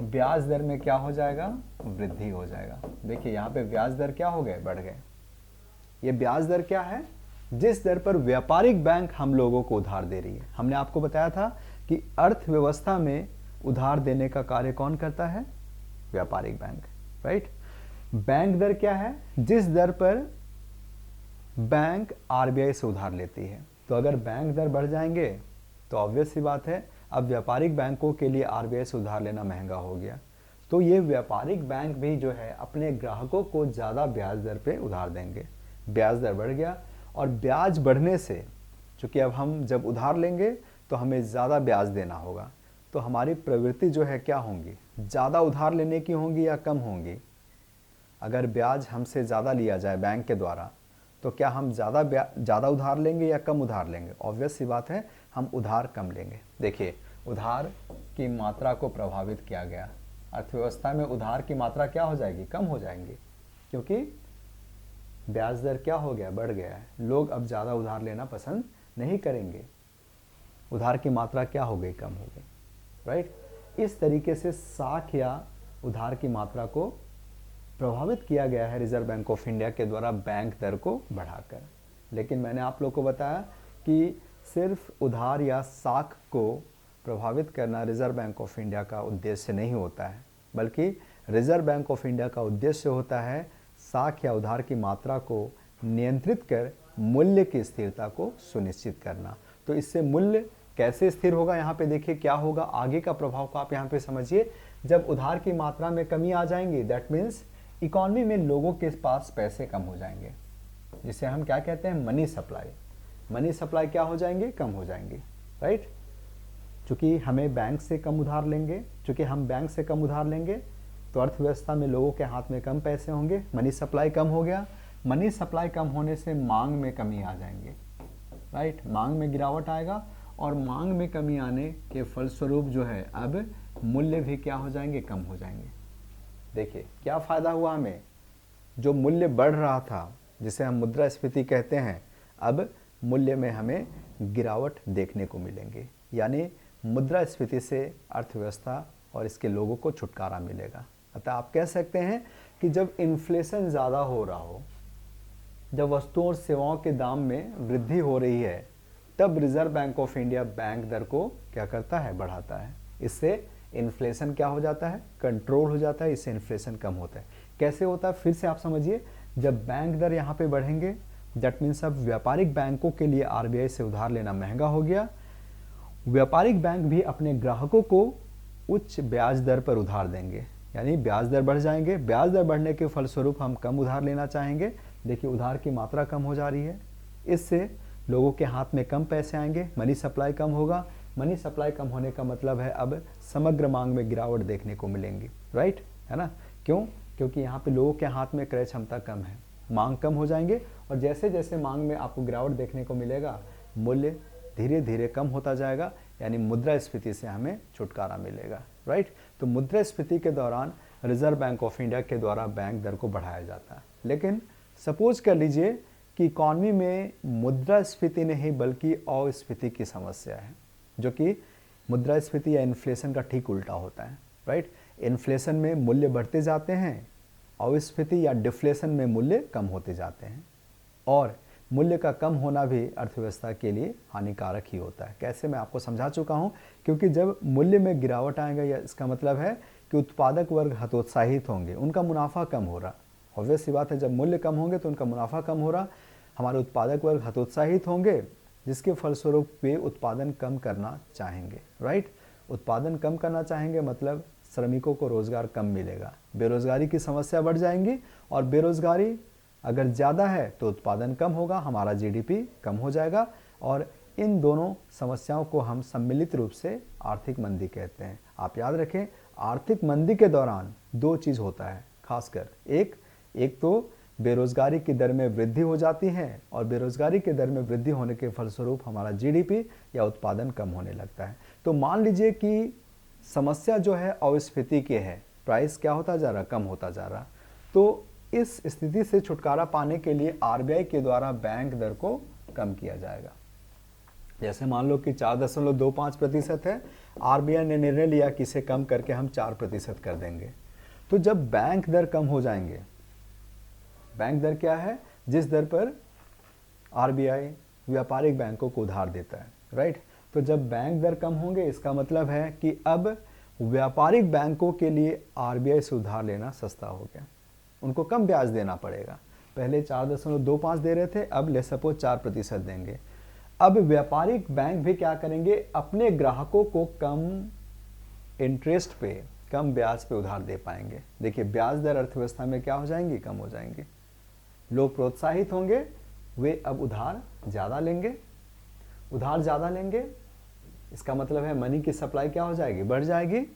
ब्याज दर में क्या हो जाएगा? वृद्धि हो जाएगा। देखिए यहाँ पे ब्याज दर क्या हो गए? बढ़ गए। ये ब्याज दर क्या है? जिस दर पर व्यापारिक बैंक हम लोगों को उधार दे रही है। हमने आपको बताया था कि अर्थव्यवस्था में उधार देने का कार्य कौन करता है? व्यापारिक बैंक, राइट। बैंक दर क्या है? जिस दर पर बैंक आरबीआई से उधार लेती है। तो अगर बैंक दर बढ़ जाएंगे तो ऑब्वियस सी बात है अब व्यापारिक बैंकों के लिए आरबीआई से उधार लेना महंगा हो गया। तो ये व्यापारिक बैंक भी जो है अपने ग्राहकों को ज़्यादा ब्याज दर पे उधार देंगे। ब्याज दर बढ़ गया और ब्याज बढ़ने से, चूँकि अब हम जब उधार लेंगे तो हमें ज़्यादा ब्याज देना होगा, तो हमारी प्रवृत्ति जो है क्या होंगी? ज़्यादा उधार लेने की होंगी या कम होंगी? अगर ब्याज हमसे ज़्यादा लिया जाए बैंक के द्वारा तो क्या हम ज़्यादा उधार लेंगे या कम उधार लेंगे? ऑब्वियस सी बात है हम उधार कम लेंगे। देखिए उधार की मात्रा को प्रभावित किया गया। अर्थव्यवस्था में उधार की मात्रा क्या हो जाएगी? कम हो जाएंगी। क्योंकि ब्याज दर क्या हो गया, बढ़ गया है। लोग अब ज़्यादा उधार लेना पसंद नहीं करेंगे, उधार की मात्रा क्या हो गई, कम हो गई, राइट। इस तरीके से साख या उधार की मात्रा को प्रभावित किया गया है रिजर्व बैंक ऑफ इंडिया के द्वारा बैंक दर को बढ़ाकर। लेकिन मैंने आप लोग को बताया कि सिर्फ उधार या साख को प्रभावित करना रिजर्व बैंक ऑफ इंडिया का उद्देश्य नहीं होता है, बल्कि रिजर्व बैंक ऑफ इंडिया का उद्देश्य होता है साख या उधार की मात्रा को नियंत्रित कर मूल्य की स्थिरता को सुनिश्चित करना। तो इससे मूल्य कैसे स्थिर होगा, यहाँ पे देखिए क्या होगा, आगे का प्रभाव को आप यहाँ पे समझिए। जब उधार की मात्रा में कमी आ जाएंगी, दैट मीन्स इकोनॉमी में लोगों के पास पैसे कम हो जाएंगे, जिसे हम क्या कहते हैं, मनी सप्लाई। मनी सप्लाई क्या हो जाएंगे, कम हो जाएंगे, राइट। चूंकि हमें बैंक से कम उधार लेंगे, चूंकि हम बैंक से कम उधार लेंगे तो अर्थव्यवस्था में लोगों के हाथ में कम पैसे होंगे, मनी सप्लाई कम हो गया। मनी सप्लाई कम होने से मांग में कमी आ जाएंगे, राइट। मांग में गिरावट आएगा और मांग में कमी आने के फलस्वरूप जो है अब मूल्य भी क्या हो जाएंगे, कम हो जाएंगे। देखिए क्या फ़ायदा हुआ हमें, जो मूल्य बढ़ रहा था जिसे हम मुद्रास्फीति कहते हैं, अब मूल्य में हमें गिरावट देखने को मिलेंगे, यानी मुद्रास्फीति से अर्थव्यवस्था और इसके लोगों को छुटकारा मिलेगा। अतः आप कह सकते हैं कि जब इन्फ्लेशन ज़्यादा हो रहा हो, जब वस्तुओं और सेवाओं के दाम में वृद्धि हो रही है, तब Reserve Bank of India bank दर को क्या करता है, बढ़ाता है। इससे इन्फ्लेशन क्या हो जाता है, कंट्रोल हो जाता है, इससे इन्फ्लेशन कम होता है। कैसे होता है, फिर से आप समझिए। जब बैंक दर यहाँ पे बढ़ेंगे, दैट मीन्स अब व्यापारिक बैंकों के लिए आरबीआई से उधार लेना महंगा हो गया। व्यापारिक बैंक भी अपने ग्राहकों को उच्च ब्याज दर पर उधार देंगे, यानी ब्याज दर बढ़ जाएंगे। ब्याज दर बढ़ने के फलस्वरूप हम कम उधार लेना चाहेंगे। देखिए उधार की मात्रा कम हो जा रही है, इससे लोगों के हाथ में कम पैसे आएंगे, मनी सप्लाई कम होगा। मनी सप्लाई कम होने का मतलब है अब समग्र मांग में गिरावट देखने को मिलेंगी, राइट, है ना। क्यों, क्योंकि यहाँ पे लोगों के हाथ में क्रय क्षमता कम है, मांग कम हो जाएंगे और जैसे जैसे मांग में आपको गिरावट देखने को मिलेगा, मूल्य धीरे धीरे कम होता जाएगा, यानी मुद्रास्फीति से हमें छुटकारा मिलेगा, राइट। तो मुद्रास्फीति के दौरान रिजर्व बैंक ऑफ इंडिया के द्वारा बैंक दर को बढ़ाया जाता है। लेकिन सपोज कर लीजिए कि इकॉनमी में मुद्रास्फीति नहीं बल्कि अस्फीति की समस्या है, जो कि मुद्रास्फीति या इन्फ्लेशन का ठीक उल्टा होता है, राइट। इन्फ्लेशन में मूल्य बढ़ते जाते हैं, अस्फीति या डिफ्लेशन में मूल्य कम होते जाते हैं, और मूल्य का कम होना भी अर्थव्यवस्था के लिए हानिकारक ही होता है। कैसे, मैं आपको समझा चुका हूँ। क्योंकि जब मूल्य में गिरावट आएगा, या इसका मतलब है कि उत्पादक वर्ग हतोत्साहित होंगे, उनका मुनाफा कम हो रहा। ऑब्वियस सी बात है, जब मूल्य कम होंगे तो उनका मुनाफा कम हो रहा, हमारे उत्पादक वर्ग हतोत्साहित होंगे, जिसके फलस्वरूप वे उत्पादन कम करना चाहेंगे, राइट। उत्पादन कम करना चाहेंगे मतलब श्रमिकों को रोजगार कम मिलेगा, बेरोजगारी की समस्या बढ़ जाएंगी, और बेरोजगारी अगर ज़्यादा है तो उत्पादन कम होगा, हमारा जीडीपी कम हो जाएगा, और इन दोनों समस्याओं को हम सम्मिलित रूप से आर्थिक मंदी कहते हैं। आप याद रखें, आर्थिक मंदी के दौरान दो चीज़ होता है खासकर, एक तो बेरोजगारी की दर में वृद्धि हो जाती है, और बेरोजगारी की दर में वृद्धि होने के फलस्वरूप हमारा जीडीपी या उत्पादन कम होने लगता है। तो मान लीजिए कि समस्या जो है अस्फीति की है, प्राइस क्या होता जा रहा, कम होता जा रहा। तो इस स्थिति से छुटकारा पाने के लिए आरबीआई के द्वारा बैंक दर को कम किया जाएगा। जैसे मान लो कि 4.25% है, आरबीआई ने निर्णय लिया कि इसे कम करके हम 4% कर देंगे। तो जब बैंक दर कम हो जाएंगे, बैंक दर क्या है, जिस दर पर आरबीआई व्यापारिक बैंकों को उधार देता है, राइट। तो जब बैंक दर कम होंगे, इसका मतलब है कि अब व्यापारिक बैंकों के लिए आरबीआई से उधार लेना सस्ता हो गया, उनको कम ब्याज देना पड़ेगा। पहले 4.25 दे रहे थे, अब ले सपोज 4% देंगे। अब व्यापारिक बैंक भी क्या करेंगे, अपने ग्राहकों को कम इंटरेस्ट पे, कम ब्याज पे उधार दे पाएंगे। देखिए ब्याज दर अर्थव्यवस्था में क्या हो जाएंगी, कम हो जाएंगी, लोग प्रोत्साहित होंगे, वे अब उधार ज़्यादा लेंगे। उधार ज़्यादा लेंगे, इसका मतलब है मनी की सप्लाई क्या हो जाएगी, बढ़ जाएगी।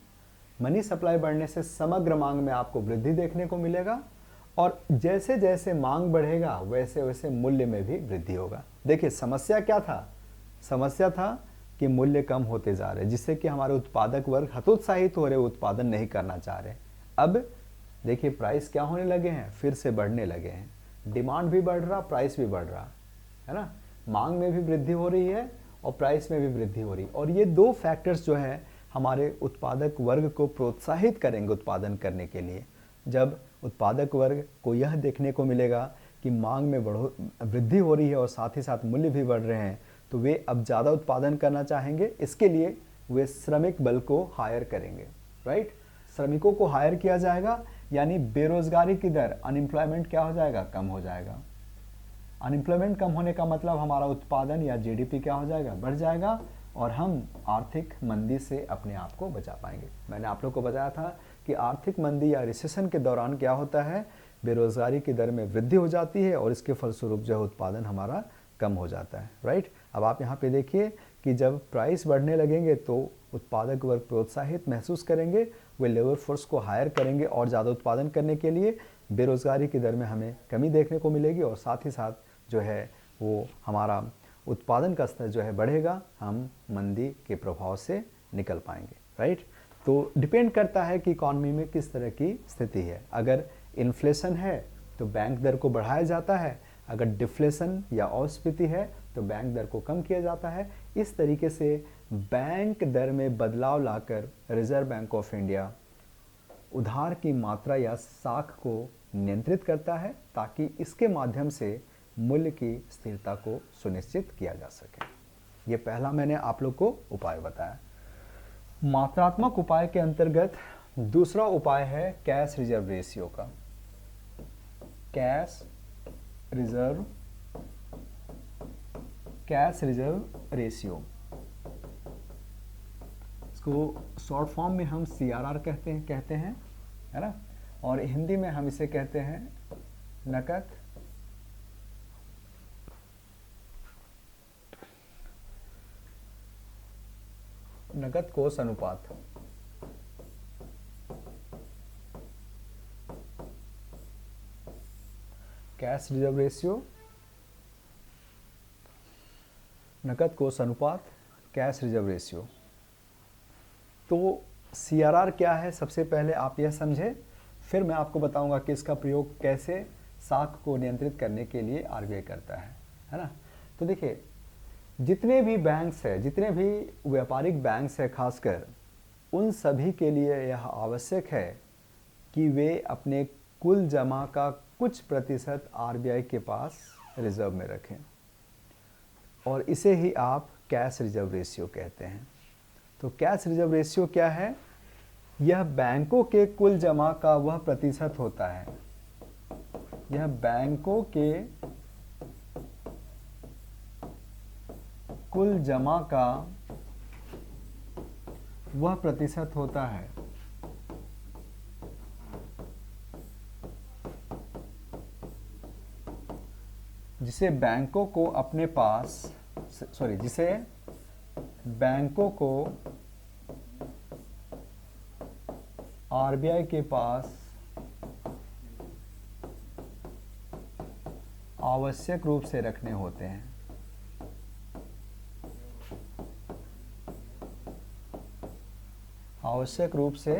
मनी सप्लाई बढ़ने से समग्र मांग में आपको वृद्धि देखने को मिलेगा, और जैसे जैसे मांग बढ़ेगा वैसे वैसे मूल्य में भी वृद्धि होगा। देखिए समस्या क्या था, समस्या था कि मूल्य कम होते जा रहे, जिससे कि हमारे उत्पादक वर्ग हतोत्साहित हो रहे, उत्पादन नहीं करना चाह रहे। अब देखिए प्राइस क्या होने लगे हैं, फिर से बढ़ने लगे हैं। डिमांड भी बढ़ रहा, प्राइस भी बढ़ रहा है ना, मांग में भी वृद्धि हो रही है और प्राइस में भी वृद्धि हो रही। और ये दो फैक्टर्स जो है हमारे उत्पादक वर्ग को प्रोत्साहित करेंगे उत्पादन करने के लिए। जब उत्पादक वर्ग को यह देखने को मिलेगा कि मांग में वृद्धि हो रही है और साथ ही साथ मूल्य भी बढ़ रहे हैं, तो वे अब ज़्यादा उत्पादन करना चाहेंगे। इसके लिए वे श्रमिक बल को हायर करेंगे, राइट। श्रमिकों को हायर किया जाएगा, यानी बेरोजगारी की दर, अनएम्प्लॉयमेंट क्या हो जाएगा, कम हो जाएगा। अनएम्प्लॉयमेंट कम होने का मतलब हमारा उत्पादन या जीडीपी क्या हो जाएगा, बढ़ जाएगा, और हम आर्थिक मंदी से अपने आप को बचा पाएंगे। मैंने आप लोग को बताया था कि आर्थिक मंदी या रिसेशन के दौरान क्या होता है, बेरोजगारी की दर में वृद्धि हो जाती है और इसके फलस्वरूप जो उत्पादन हमारा कम हो जाता है, राइट। अब आप यहाँ पे देखिए कि जब प्राइस बढ़ने लगेंगे तो उत्पादक वर्ग प्रोत्साहित महसूस करेंगे, वे लेबर फोर्स को हायर करेंगे और ज़्यादा उत्पादन करने के लिए। बेरोजगारी की दर में हमें कमी देखने को मिलेगी और साथ ही साथ जो है वो हमारा उत्पादन का स्तर जो है बढ़ेगा, हम मंदी के प्रभाव से निकल पाएंगे, राइट। तो डिपेंड करता है कि इकॉनमी में किस तरह की स्थिति है। अगर इन्फ्लेशन है तो बैंक दर को बढ़ाया जाता है, अगर डिफ्लेशन या अस्फीति है तो बैंक दर को कम किया जाता है। इस तरीके से बैंक दर में बदलाव लाकर रिजर्व बैंक ऑफ इंडिया उधार की मात्रा या साख को नियंत्रित करता है, ताकि इसके माध्यम से मूल्य की स्थिरता को सुनिश्चित किया जा सके। ये पहला मैंने आप लोग को उपाय बताया। मात्रात्मक उपाय के अंतर्गत दूसरा उपाय है कैश रिजर्व रेशियो का। कैश रिजर्व रेशियो, इसको शॉर्ट फॉर्म में हम CRR कहते हैं, है ना, और हिंदी में हम इसे कहते हैं नकद कोष अनुपात। कैश रिजर्व रेशियो, नकद कोष अनुपात, कैश रिजर्व रेशियो। तो CRR क्या है, सबसे पहले आप यह समझे, फिर मैं आपको बताऊंगा कि इसका प्रयोग कैसे साख को नियंत्रित करने के लिए RBI करता है ना। तो देखिए जितने भी बैंक्स है, जितने भी व्यापारिक बैंक्स है खासकर, उन सभी के लिए यह आवश्यक है कि वे अपने कुल जमा का कुछ प्रतिशत RBI के पास रिजर्व में रखें, और इसे ही आप कैश रिजर्व रेशियो कहते हैं। तो कैश रिजर्व रेशियो क्या है, यह बैंकों के कुल जमा का वह प्रतिशत होता है, यह बैंकों के कुल जमा का वह प्रतिशत होता है जिसे बैंकों को अपने पास, जिसे बैंकों को RBI के पास आवश्यक रूप से रखने होते हैं। आवश्यक रूप से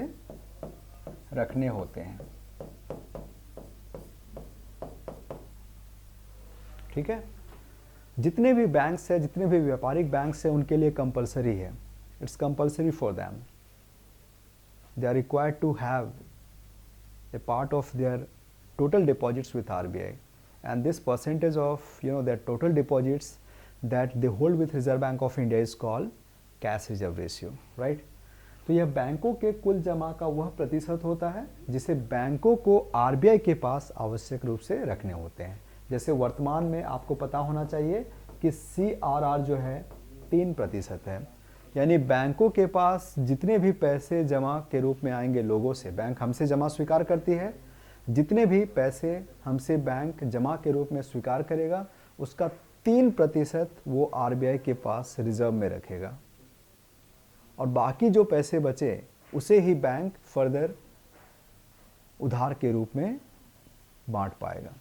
रखने होते हैं, ठीक है। जितने भी बैंक्स है, जितने भी व्यापारिक बैंक्स है, उनके लिए कंपलसरी है, it's compulsory for them, they are required to have a part of their total deposits with RBI, and this percentage of their total deposits that they hold with Reserve Bank of India is called cash reserve ratio, right। तो यह बैंकों के कुल जमा का वह प्रतिशत होता है जिसे बैंकों को RBI के पास आवश्यक रूप से रखने होते हैं। जैसे वर्तमान में आपको पता होना चाहिए कि CRR जो है 3% है, यानी बैंकों के पास जितने भी पैसे जमा के रूप में आएंगे लोगों से, बैंक हमसे जमा स्वीकार करती है, जितने भी पैसे हमसे बैंक जमा के रूप में स्वीकार करेगा उसका 3% वो RBI के पास रिजर्व में रखेगा, और बाकी जो पैसे बचे उसे ही बैंक फर्दर उधार के रूप में बांट पाएगा,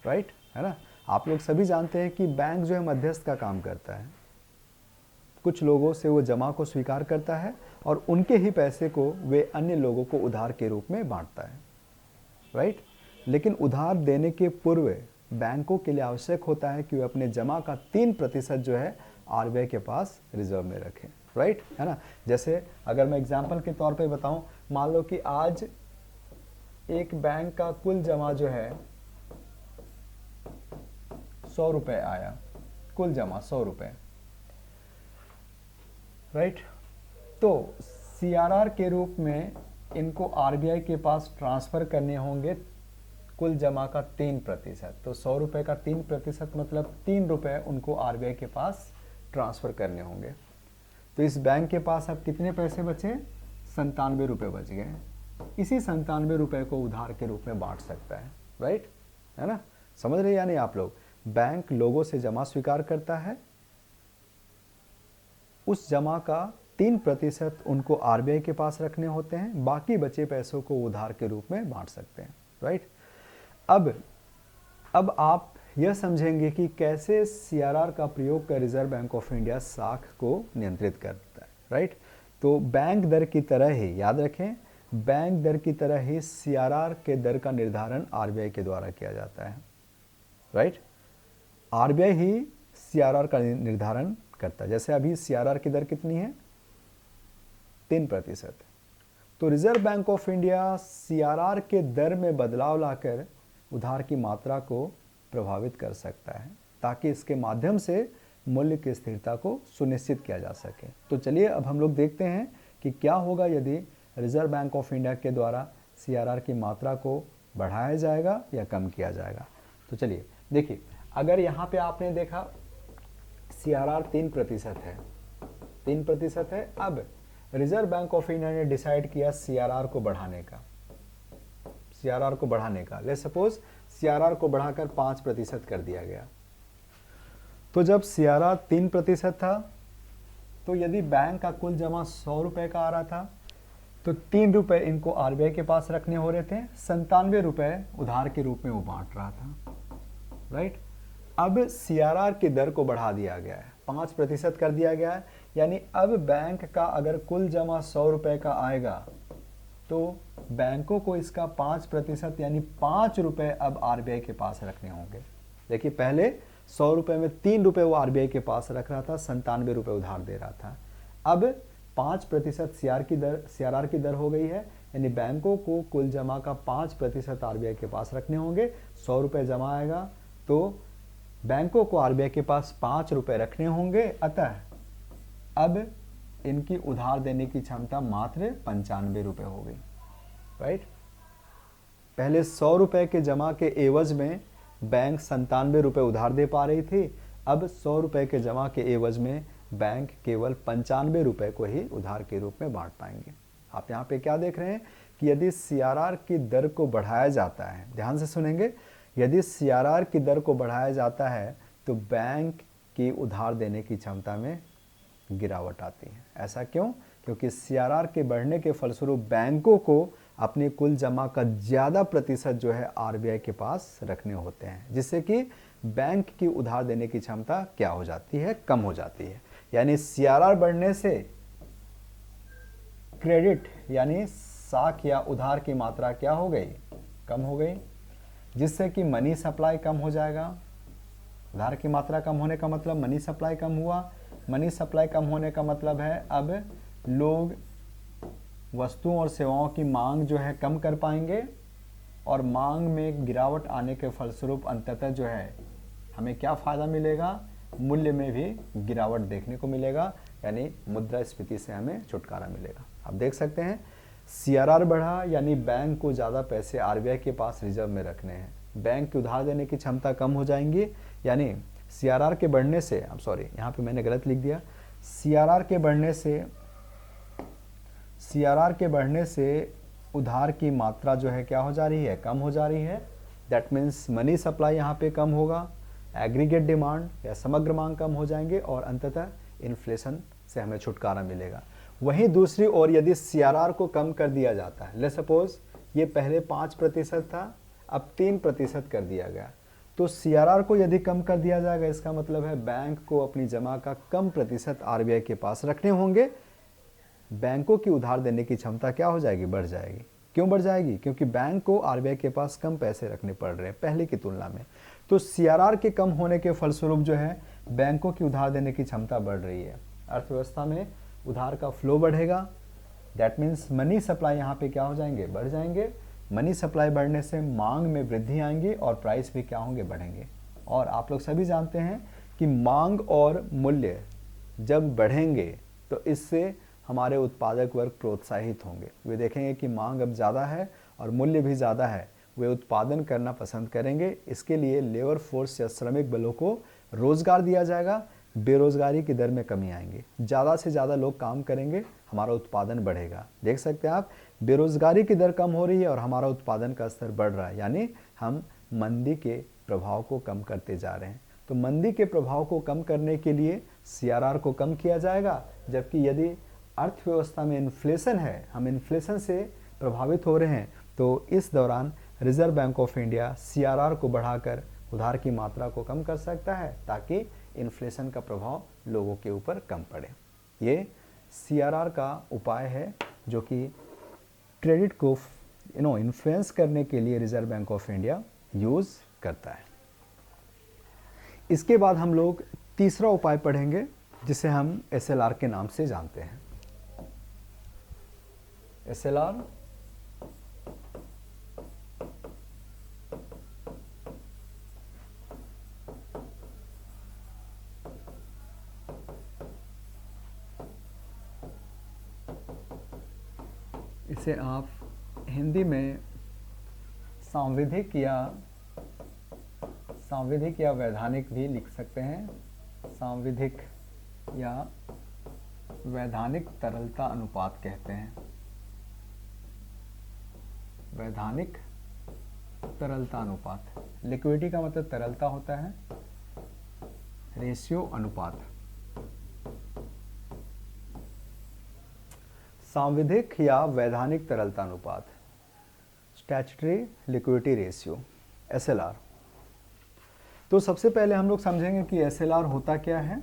राइट, है ना। आप लोग सभी जानते हैं कि बैंक जो है मध्यस्थ का काम करता है, कुछ लोगों से वो जमा को स्वीकार करता है और उनके ही पैसे को वे अन्य लोगों को उधार के रूप में बांटता है। राइट। लेकिन उधार देने के पूर्व बैंकों के लिए आवश्यक होता है कि वे अपने जमा का 3% जो है आरबीआई के पास रिजर्व में रखें, राइट, है ना। जैसे अगर मैं एग्जांपल के तौर पे बताऊं, मान लो कि आज एक बैंक का कुल जमा जो है 100 रुपए आया, कुल जमा 100 रुपए, राइट। तो सीआरआर के रूप में इनको आरबीआई के पास ट्रांसफर करने होंगे कुल जमा का 3%। तो 100 रुपए का 3% मतलब 3 रुपए उनको आरबीआई के पास ट्रांसफर करने होंगे। तो इस बैंक के पास अब कितने पैसे बचे? 97 रुपए बच गए। इसी 97 रुपए को उधार के रूप में बांट सकता है, राइट, है ना। समझ रहे या नहीं आप लोग? बैंक लोगों से जमा स्वीकार करता है, उस जमा का 3% उनको आरबीआई के पास रखने होते हैं, बाकी बचे पैसों को उधार के रूप में बांट सकते हैं, राइट। अब आप यह समझेंगे कि कैसे सीआरआर का प्रयोग कर रिजर्व बैंक ऑफ इंडिया साख को नियंत्रित करता है, राइट। तो बैंक दर की तरह ही, याद रखें, बैंक दर की तरह ही सीआरआर के दर का निर्धारण आरबीआई के द्वारा किया जाता है, राइट। आरबीआई ही सीआरआर का निर्धारण करता है। जैसे अभी सीआरआर की दर कितनी है? 3%। तो reserve Bank of India CRR के दर में बदलाव लाकर उधार की मात्रा को प्रभावित कर सकता है, ताकि इसके माध्यम से मूल्य की स्थिरता को सुनिश्चित किया जा सके। तो चलिए अब हम लोग देखते हैं कि क्या होगा यदि रिजर्व बैंक ऑफ इंडिया के द्वारा सीआरआर की मात्रा को बढ़ाया जाएगा या कम किया जाएगा। तो चलिए देखिए, अगर यहाँ पे आपने देखा सीआरआर 3% है, 3% है। अब रिजर्व बैंक ऑफ इंडिया ने डिसाइड किया सीआरआर को बढ़ाने का, सीआरआर को बढ़ाने का। लेट्स सपोज सीआरआर को बढ़ाकर 5% कर दिया गया। तो जब सीआरआर 3% था, तो यदि बैंक का कुल जमा 100 रुपए का आ रहा था, तो 3 रुपए इनको आरबीआई के पास रखने हो रहे थे, 97 रुपए उधार के रूप में वो बांट रहा था, राइट। अब सीआरआर की दर को बढ़ा दिया गया है, 5% कर दिया गया है। यानी अब बैंक का अगर कुल जमा 100 रुपए का आएगा, तो बैंकों को इसका 5% यानी 5 रुपए अब आरबीआई के पास रखने होंगे। देखिए, पहले 100 रुपए में 3 रुपए वो आरबीआई के पास रख रहा था, 97 रुपए उधार दे रहा था। अब 5% सीआरआर की दर हो गई है, यानी बैंकों को कुल जमा का 5% आरबीआई के पास रखने होंगे। 100 रुपए जमा आएगा तो बैंकों को आरबीआई के पास 5 रुपए रखने होंगे। अतः अब इनकी उधार देने की क्षमता मात्र 95 रुपए हो गई, राइट। पहले 100 रुपए के जमा के एवज में बैंक 97 रुपए उधार दे पा रही थी, अब 100 रुपए के जमा के एवज में बैंक केवल 95 रुपए को ही उधार के रूप में बांट पाएंगे। आप यहाँ पे क्या देख रहे हैं कि यदि सीआरआर की दर को बढ़ाया जाता है, ध्यान से सुनेंगे, यदि सीआरआर की दर को बढ़ाया जाता है तो बैंक की उधार देने की क्षमता में गिरावट आती है। ऐसा क्यों? क्योंकि सीआरआर के बढ़ने के फलस्वरूप बैंकों को अपने कुल जमा का ज़्यादा प्रतिशत जो है आरबीआई के पास रखने होते हैं, जिससे कि बैंक की उधार देने की क्षमता क्या हो जाती है? कम हो जाती है। यानी सीआरआर बढ़ने से क्रेडिट यानी साख या उधार की मात्रा क्या हो गई? कम हो गई, जिससे कि मनी सप्लाई कम हो जाएगा। उधार की मात्रा कम होने का मतलब मनी सप्लाई कम हुआ। मनी सप्लाई कम होने का मतलब है अब लोग वस्तुओं और सेवाओं की मांग जो है कम कर पाएंगे, और मांग में गिरावट आने के फलस्वरूप अंततः जो है हमें क्या फ़ायदा मिलेगा? मूल्य में भी गिरावट देखने को मिलेगा, यानी मुद्रास्फीति से हमें छुटकारा मिलेगा। आप देख सकते हैं, सीआरआर बढ़ा यानी बैंक को ज़्यादा पैसे आरबीआई के पास रिजर्व में रखने हैं, बैंक की उधार देने की क्षमता कम हो जाएंगी। यानी सीआरआर के बढ़ने से, यहाँ पे मैंने गलत लिख दिया, सीआरआर के बढ़ने से उधार की मात्रा जो है क्या हो जा रही है? कम हो जा रही है। दैट मीन्स मनी सप्लाई यहाँ पे कम होगा, एग्रीगेट डिमांड या समग्र मांग कम हो जाएंगे, और अंततः इन्फ्लेशन से हमें छुटकारा मिलेगा। वहीं दूसरी ओर यदि सीआरआर को कम कर दिया जाता है, लेट्स सपोज ये पहले 5% था, अब 3% कर दिया गया, तो सीआरआर को यदि कम कर दिया जाएगा, इसका मतलब है बैंक को अपनी जमा का कम प्रतिशत आरबीआई के पास रखने होंगे। बैंकों की उधार देने की क्षमता क्या हो जाएगी? बढ़ जाएगी। क्यों बढ़ जाएगी? क्योंकि बैंक को आरबीआई के पास कम पैसे रखने पड़ रहे हैं पहले की तुलना में। तो सीआरआर के कम होने के फलस्वरूप जो है बैंकों की उधार देने की क्षमता बढ़ रही है, अर्थव्यवस्था में उधार का फ्लो बढ़ेगा। दैट मीन्स मनी सप्लाई यहाँ पे क्या हो जाएंगे? बढ़ जाएंगे। मनी सप्लाई बढ़ने से मांग में वृद्धि आएंगी और प्राइस भी क्या होंगे? बढ़ेंगे। और आप लोग सभी जानते हैं कि मांग और मूल्य जब बढ़ेंगे तो इससे हमारे उत्पादक वर्ग प्रोत्साहित होंगे। वे देखेंगे कि मांग अब ज़्यादा है और मूल्य भी ज़्यादा है, वे उत्पादन करना पसंद करेंगे। इसके लिए लेबर फोर्स या श्रमिक बलों को रोज़गार दिया जाएगा, बेरोज़गारी की दर में कमी आएंगी, ज़्यादा से ज़्यादा लोग काम करेंगे, हमारा उत्पादन बढ़ेगा। देख सकते हैं आप, बेरोज़गारी की दर कम हो रही है और हमारा उत्पादन का स्तर बढ़ रहा है, यानी हम मंदी के प्रभाव को कम करते जा रहे हैं। तो मंदी के प्रभाव को कम करने के लिए सीआरआर को कम किया जाएगा, जबकि यदि अर्थव्यवस्था में इन्फ्लेशन है, हम इन्फ्लेशन से प्रभावित हो रहे हैं, तो इस दौरान reserve Bank of India CRR को बढ़ाकर उधार की मात्रा को कम कर सकता है ताकि इन्फ्लेशन का प्रभाव लोगों के ऊपर कम पड़े। ये सीआरआर का उपाय है जो कि क्रेडिट को इन्फ्लुएंस करने के लिए reserve Bank of India use करता है। इसके बाद हम लोग तीसरा उपाय पढ़ेंगे जिसे हम एसएलआर के नाम से जानते हैं। एसएलआर इसे आप हिंदी में सांविधिक या वैधानिक भी लिख सकते हैं। सांविधिक या वैधानिक तरलता अनुपात कहते हैं। वैधानिक तरलता अनुपात, लिक्विडिटी का मतलब तरलता होता है, रेशियो अनुपात। सांविधिक या वैधानिक तरलता अनुपात, स्टैट्यूटरी लिक्विडिटी रेशियो, एसएलआर। तो सबसे पहले हम लोग समझेंगे कि एसएलआर होता क्या है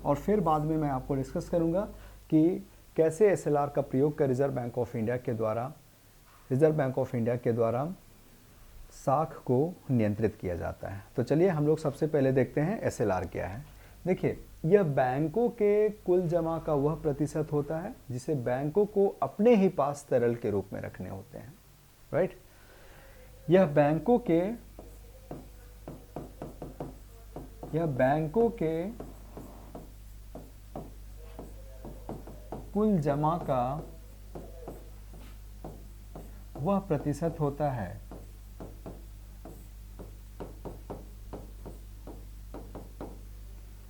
और फिर बाद में मैं आपको डिस्कस करूंगा कि कैसे एसएलआर का प्रयोग कर रिजर्व बैंक ऑफ इंडिया के द्वारा साख को नियंत्रित किया जाता है। तो चलिए हम लोग सबसे पहले देखते हैं एसएलआर क्या है। देखिए, यह बैंकों के कुल जमा का वह प्रतिशत होता है जिसे बैंकों को अपने ही पास तरल के रूप में रखने होते हैं, राइट। यह बैंकों के कुल जमा का वह प्रतिशत होता है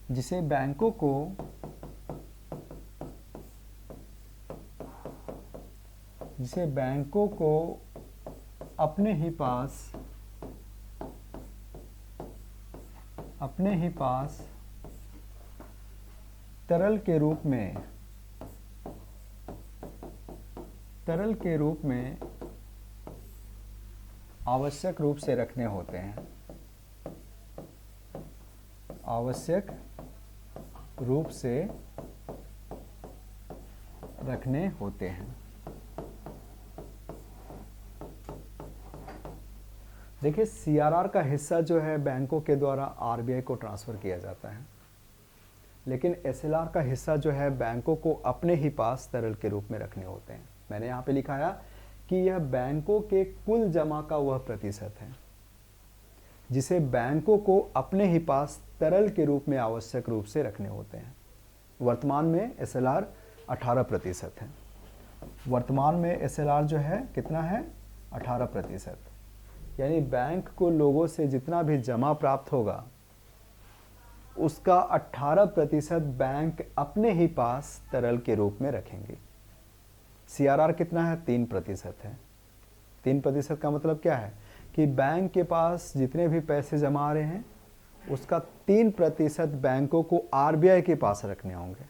जिसे बैंकों को अपने ही पास तरल के रूप में आवश्यक रूप से रखने होते हैं। आवश्यक रूप से रखने होते हैं। देखिए, सीआरआर का हिस्सा जो है बैंकों के द्वारा आरबीआई को ट्रांसफ़र किया जाता है, लेकिन एसएलआर का हिस्सा जो है बैंकों को अपने ही पास तरल के रूप में रखने होते हैं। मैंने यहाँ पे लिखा है कि यह बैंकों के कुल जमा का वह प्रतिशत है जिसे बैंकों को अपने ही पास तरल के रूप में आवश्यक रूप से रखने होते हैं। वर्तमान में एसएलआर 18% है। वर्तमान में एसएलआर जो है कितना है? 18%। यानी बैंक को लोगों से जितना भी जमा प्राप्त होगा उसका 18% बैंक अपने ही पास तरल के रूप में रखेंगे। सीआरआर कितना है? 3% है। 3% का मतलब क्या है कि बैंक के पास जितने भी पैसे जमा आ रहे हैं उसका 3% बैंकों को आरबीआई के पास रखने होंगे।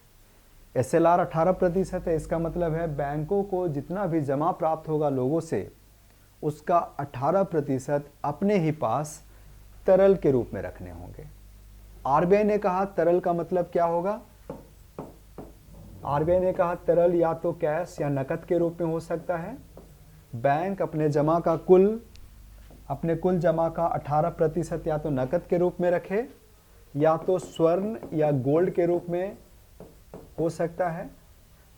एसएलआर 18% है, इसका मतलब है बैंकों को जितना भी जमा प्राप्त होगा लोगों से उसका 18% अपने ही पास तरल के रूप में रखने होंगे। आरबीआई ने कहा तरल का मतलब क्या होगा? आरबीआई ने कहा तरल या तो कैश या नकद के रूप में हो सकता है बैंक अपने कुल जमा का 18% या तो नकद के रूप में रखे, या तो स्वर्ण या गोल्ड के रूप में हो सकता है,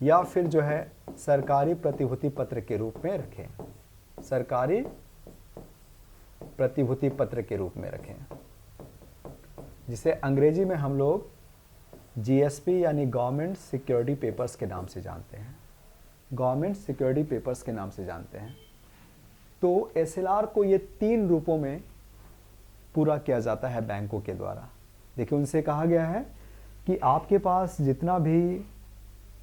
या फिर जो है सरकारी प्रतिभूति पत्र के रूप में रखें, सरकारी प्रतिभूति पत्र के रूप में रखें, जिसे अंग्रेजी में हम लोग जीएसपी यानी गवर्नमेंट सिक्योरिटी पेपर्स के नाम से जानते हैं, गवर्नमेंट सिक्योरिटी पेपर्स के नाम से जानते हैं। तो एसएलआर को ये 3 रूपों में पूरा किया जाता है बैंकों के द्वारा। देखिए, उनसे कहा गया है कि आपके पास जितना भी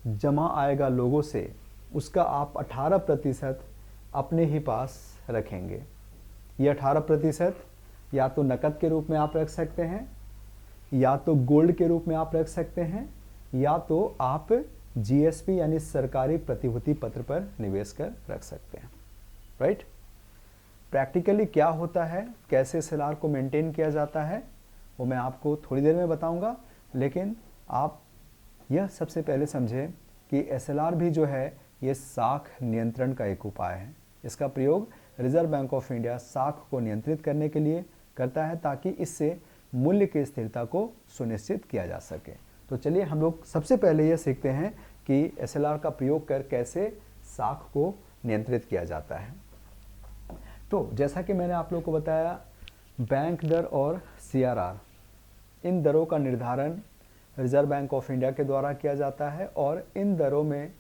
जमा आएगा लोगों से, उसका आप 18% अपने ही पास रखेंगे। ये 18% या तो नकद के रूप में आप रख सकते हैं, या तो गोल्ड के रूप में आप रख सकते हैं, या तो आप जीएसपी यानी सरकारी प्रतिभूति पत्र पर निवेश कर रख सकते हैं। राइट? प्रैक्टिकली क्या होता है, कैसे एसएलआर को मेंटेन किया जाता है, वो मैं आपको थोड़ी देर में बताऊंगा। लेकिन आप यह सबसे पहले समझें कि एसएलआर भी जो है ये साख नियंत्रण का एक उपाय है। इसका प्रयोग रिजर्व बैंक ऑफ इंडिया साख को नियंत्रित करने के लिए करता है, ताकि इससे मूल्य की स्थिरता को सुनिश्चित किया जा सके। तो चलिए हम लोग सबसे पहले यह सीखते हैं कि एसएलआर का प्रयोग कर कैसे साख को नियंत्रित किया जाता है। तो जैसा कि मैंने आप लोगों को बताया, बैंक दर और सीआरआर, इन दरों का निर्धारण रिजर्व बैंक ऑफ इंडिया के द्वारा किया जाता है, और इन दरों में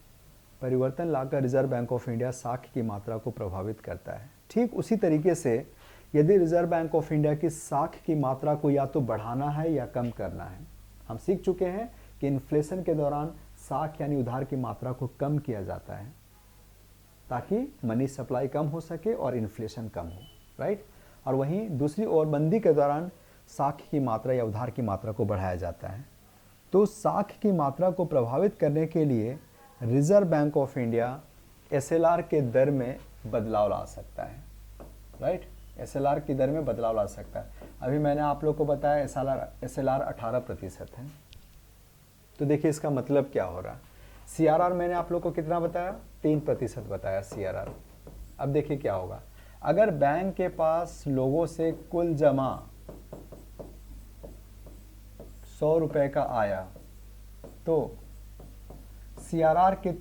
परिवर्तन लाकर रिजर्व बैंक ऑफ इंडिया साख की मात्रा को प्रभावित करता है। ठीक उसी तरीके से यदि रिजर्व बैंक ऑफ इंडिया की साख की मात्रा को या तो बढ़ाना है या कम करना है, हम सीख चुके हैं कि इन्फ्लेशन के दौरान साख यानी उधार की मात्रा को कम किया जाता है, ताकि मनी सप्लाई कम हो सके और इन्फ्लेशन कम हो। राइट? और वहीं दूसरी ओर मंदी के दौरान साख की मात्रा या उधार की मात्रा को बढ़ाया जाता है। तो साख की मात्रा को प्रभावित करने के लिए reserve Bank of India SLR के दर में बदलाव ला सकता है। राइट? एसएलआर की दर में बदलाव ला सकता है। अभी मैंने आप लोग को बताया एसएलआर 18% है। तो देखिए इसका मतलब क्या हो रहा है। सीआरआर मैंने आप लोग को कितना बताया? 3% बताया सीआरआर। अब देखिए क्या होगा, अगर बैंक के पास लोगों से कुल जमा 100 रुपए का आया, तो सीआरआर के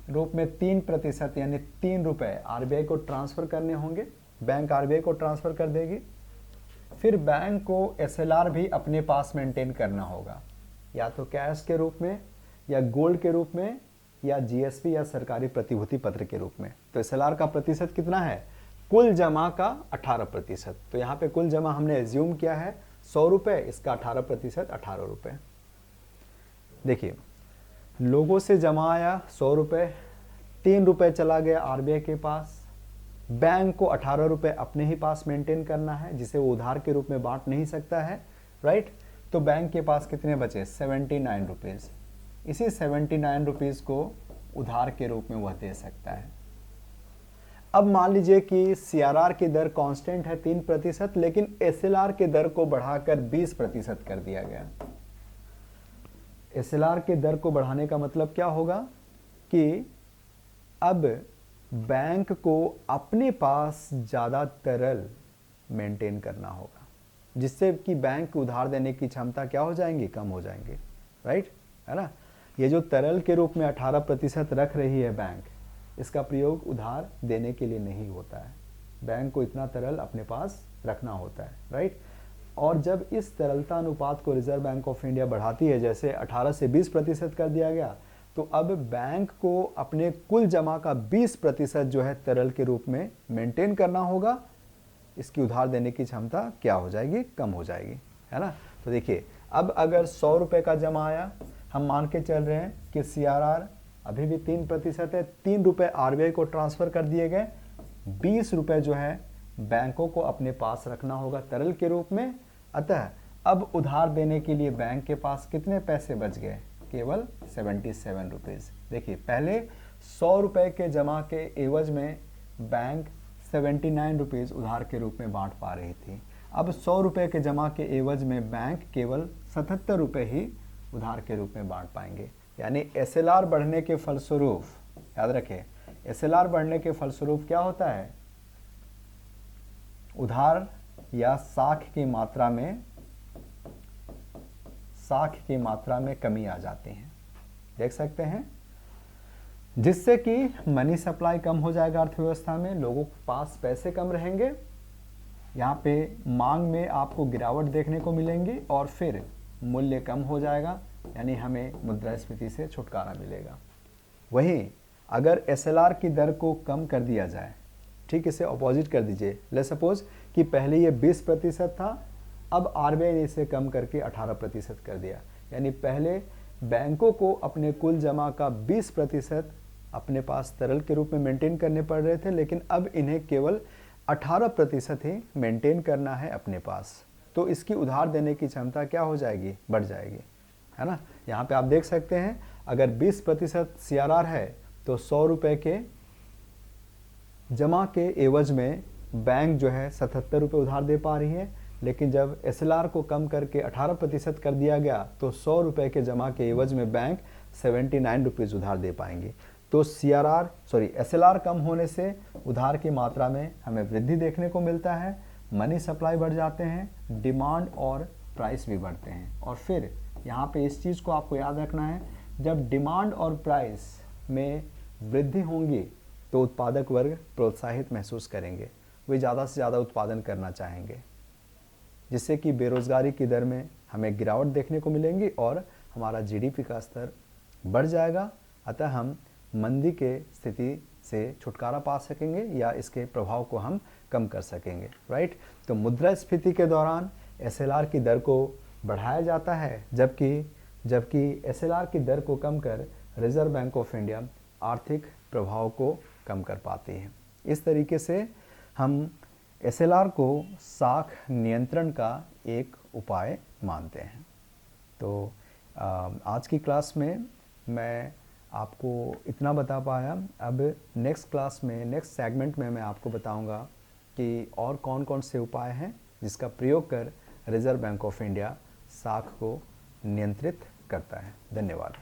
रूप में 3% यानी 3 रुपए आरबीआई को ट्रांसफर करने होंगे। बैंक आरबीआई को ट्रांसफर कर देगी। फिर बैंक को एसएलआर भी अपने पास मेंटेन करना होगा, या तो कैश के रूप में, या गोल्ड के रूप में, या जीएसपी या सरकारी प्रतिभूति पत्र के रूप में। तो एसएलआर का प्रतिशत कितना है? कुल जमा का 18%। तो यहाँ पे कुल जमा हमने एज्यूम किया है 100 रुपए, इसका 18% 18 रुपए। देखिए, लोगों से जमा आया 100 रुपए, 3 रुपए चला गया आरबीआई के पास। बैंक को 18 रुपए अपने ही पास मेंटेन करना है, जिसे वो उधार के रूप में बांट नहीं सकता है। राइट? तो बैंक के पास कितने बचे? 79 रुपीज़। इसी 79 रुपीज़ को उधार के रूप में वह दे सकता है। अब मान लीजिए कि सीआरआर की दर कांस्टेंट है 3%, लेकिन एसएलआर की दर को बढ़ाकर 20% कर दिया गया। एसएलआर की दर को बढ़ाने का मतलब क्या होगा कि अब बैंक को अपने पास ज़्यादा तरल मेंटेन करना होगा, जिससे कि बैंक उधार देने की क्षमता क्या हो जाएंगी? कम हो जाएंगे। राइट? है ना? ये जो तरल के रूप में 18% रख रही है बैंक, इसका प्रयोग उधार देने के लिए नहीं होता है। बैंक को इतना तरल अपने पास रखना होता है। राइट? और जब इस तरलता अनुपात को रिजर्व बैंक ऑफ इंडिया बढ़ाती है, जैसे 18 से 20% कर दिया गया, तो अब बैंक को अपने कुल जमा का 20% जो है तरल के रूप में मेंटेन करना होगा। इसकी उधार देने की क्षमता क्या हो जाएगी? कम हो जाएगी। है ना? तो देखिए, अब अगर 100 रुपए का जमा आया, हम मान के चल रहे हैं कि सीआरआर अभी भी 3% है, 3 रुपए आरबीआई को ट्रांसफर कर दिए गए, 20 रुपए जो है बैंकों को अपने पास रखना होगा तरल के रूप में। अतः अब उधार देने के लिए बैंक के पास कितने पैसे बच गए? केवल 77 रुपीज़। देखिए, पहले 100 रुपए के जमा के एवज में बैंक 79 रुपीज़ उधार के रूप में बांट पा रही थी। अब 100 रुपए के जमा के एवज में बैंक केवल 77 रुपए ही उधार के रूप में बांट पाएंगे। यानी एसएलआर बढ़ने के फलस्वरूप, याद रखें, एसएलआर बढ़ने के फलस्वरूप क्या होता है, उधार या साख की मात्रा में कमी आ जाती है, देख सकते हैं, जिससे कि मनी सप्लाई कम हो जाएगा अर्थव्यवस्था में, लोगों के पास पैसे कम रहेंगे, यहाँ पे मांग में आपको गिरावट देखने को मिलेंगी और फिर मूल्य कम हो जाएगा, यानी हमें मुद्रास्फीति से छुटकारा मिलेगा। वहीं अगर एसएलआर की दर को कम कर दिया जाए, ठीक, इसे अपोजिट कर दीजिए, लेट्स सपोज कि पहले ये 20% था, अब आरबीआई ने इसे कम करके 18% कर दिया, यानी पहले बैंकों को अपने कुल जमा का 20% अपने पास तरल के रूप में मेंटेन करने पड़ रहे थे, लेकिन अब इन्हें केवल 18% ही मेंटेन करना है अपने पास। तो इसकी उधार देने की क्षमता क्या हो जाएगी, बढ़ जाएगी, है ना। यहाँ पे आप देख सकते हैं, अगर 20% सीआरआर है तो 100 रुपये के जमा के एवज में बैंक जो है 77 रुपये उधार दे पा रही है, लेकिन जब एसएलआर को कम करके 18% कर दिया गया तो 100 रुपये के जमा के एवज में बैंक 79 रुपीज़ उधार दे पाएंगे। तो एसएलआर कम होने से उधार की मात्रा में हमें वृद्धि देखने को मिलता है, मनी सप्लाई बढ़ जाते हैं, डिमांड और प्राइस भी बढ़ते हैं। और फिर यहाँ पे इस चीज़ को आपको याद रखना है, जब डिमांड और प्राइस में वृद्धि होंगी तो उत्पादक वर्ग प्रोत्साहित महसूस करेंगे, वे ज़्यादा से ज़्यादा उत्पादन करना चाहेंगे, जिससे कि बेरोज़गारी की दर में हमें गिरावट देखने को मिलेंगी और हमारा जीडीपी का स्तर बढ़ जाएगा। अतः हम मंदी के स्थिति से छुटकारा पा सकेंगे या इसके प्रभाव को हम कम कर सकेंगे, राइट। तो मुद्रास्फीति के दौरान एसएलआर की दर को बढ़ाया जाता है, जबकि एसएलआर की दर को कम कर रिजर्व बैंक ऑफ इंडिया आर्थिक प्रभाव को कम कर पाती है। इस तरीके से हम एसएलआर को साख नियंत्रण का एक उपाय मानते हैं। तो आज की क्लास में मैं आपको इतना बता पाया। अब नेक्स्ट क्लास में, नेक्स्ट सेगमेंट में मैं आपको बताऊंगा कि और कौन कौन से उपाय हैं जिसका प्रयोग कर रिजर्व बैंक ऑफ इंडिया साख को नियंत्रित करता है। धन्यवाद।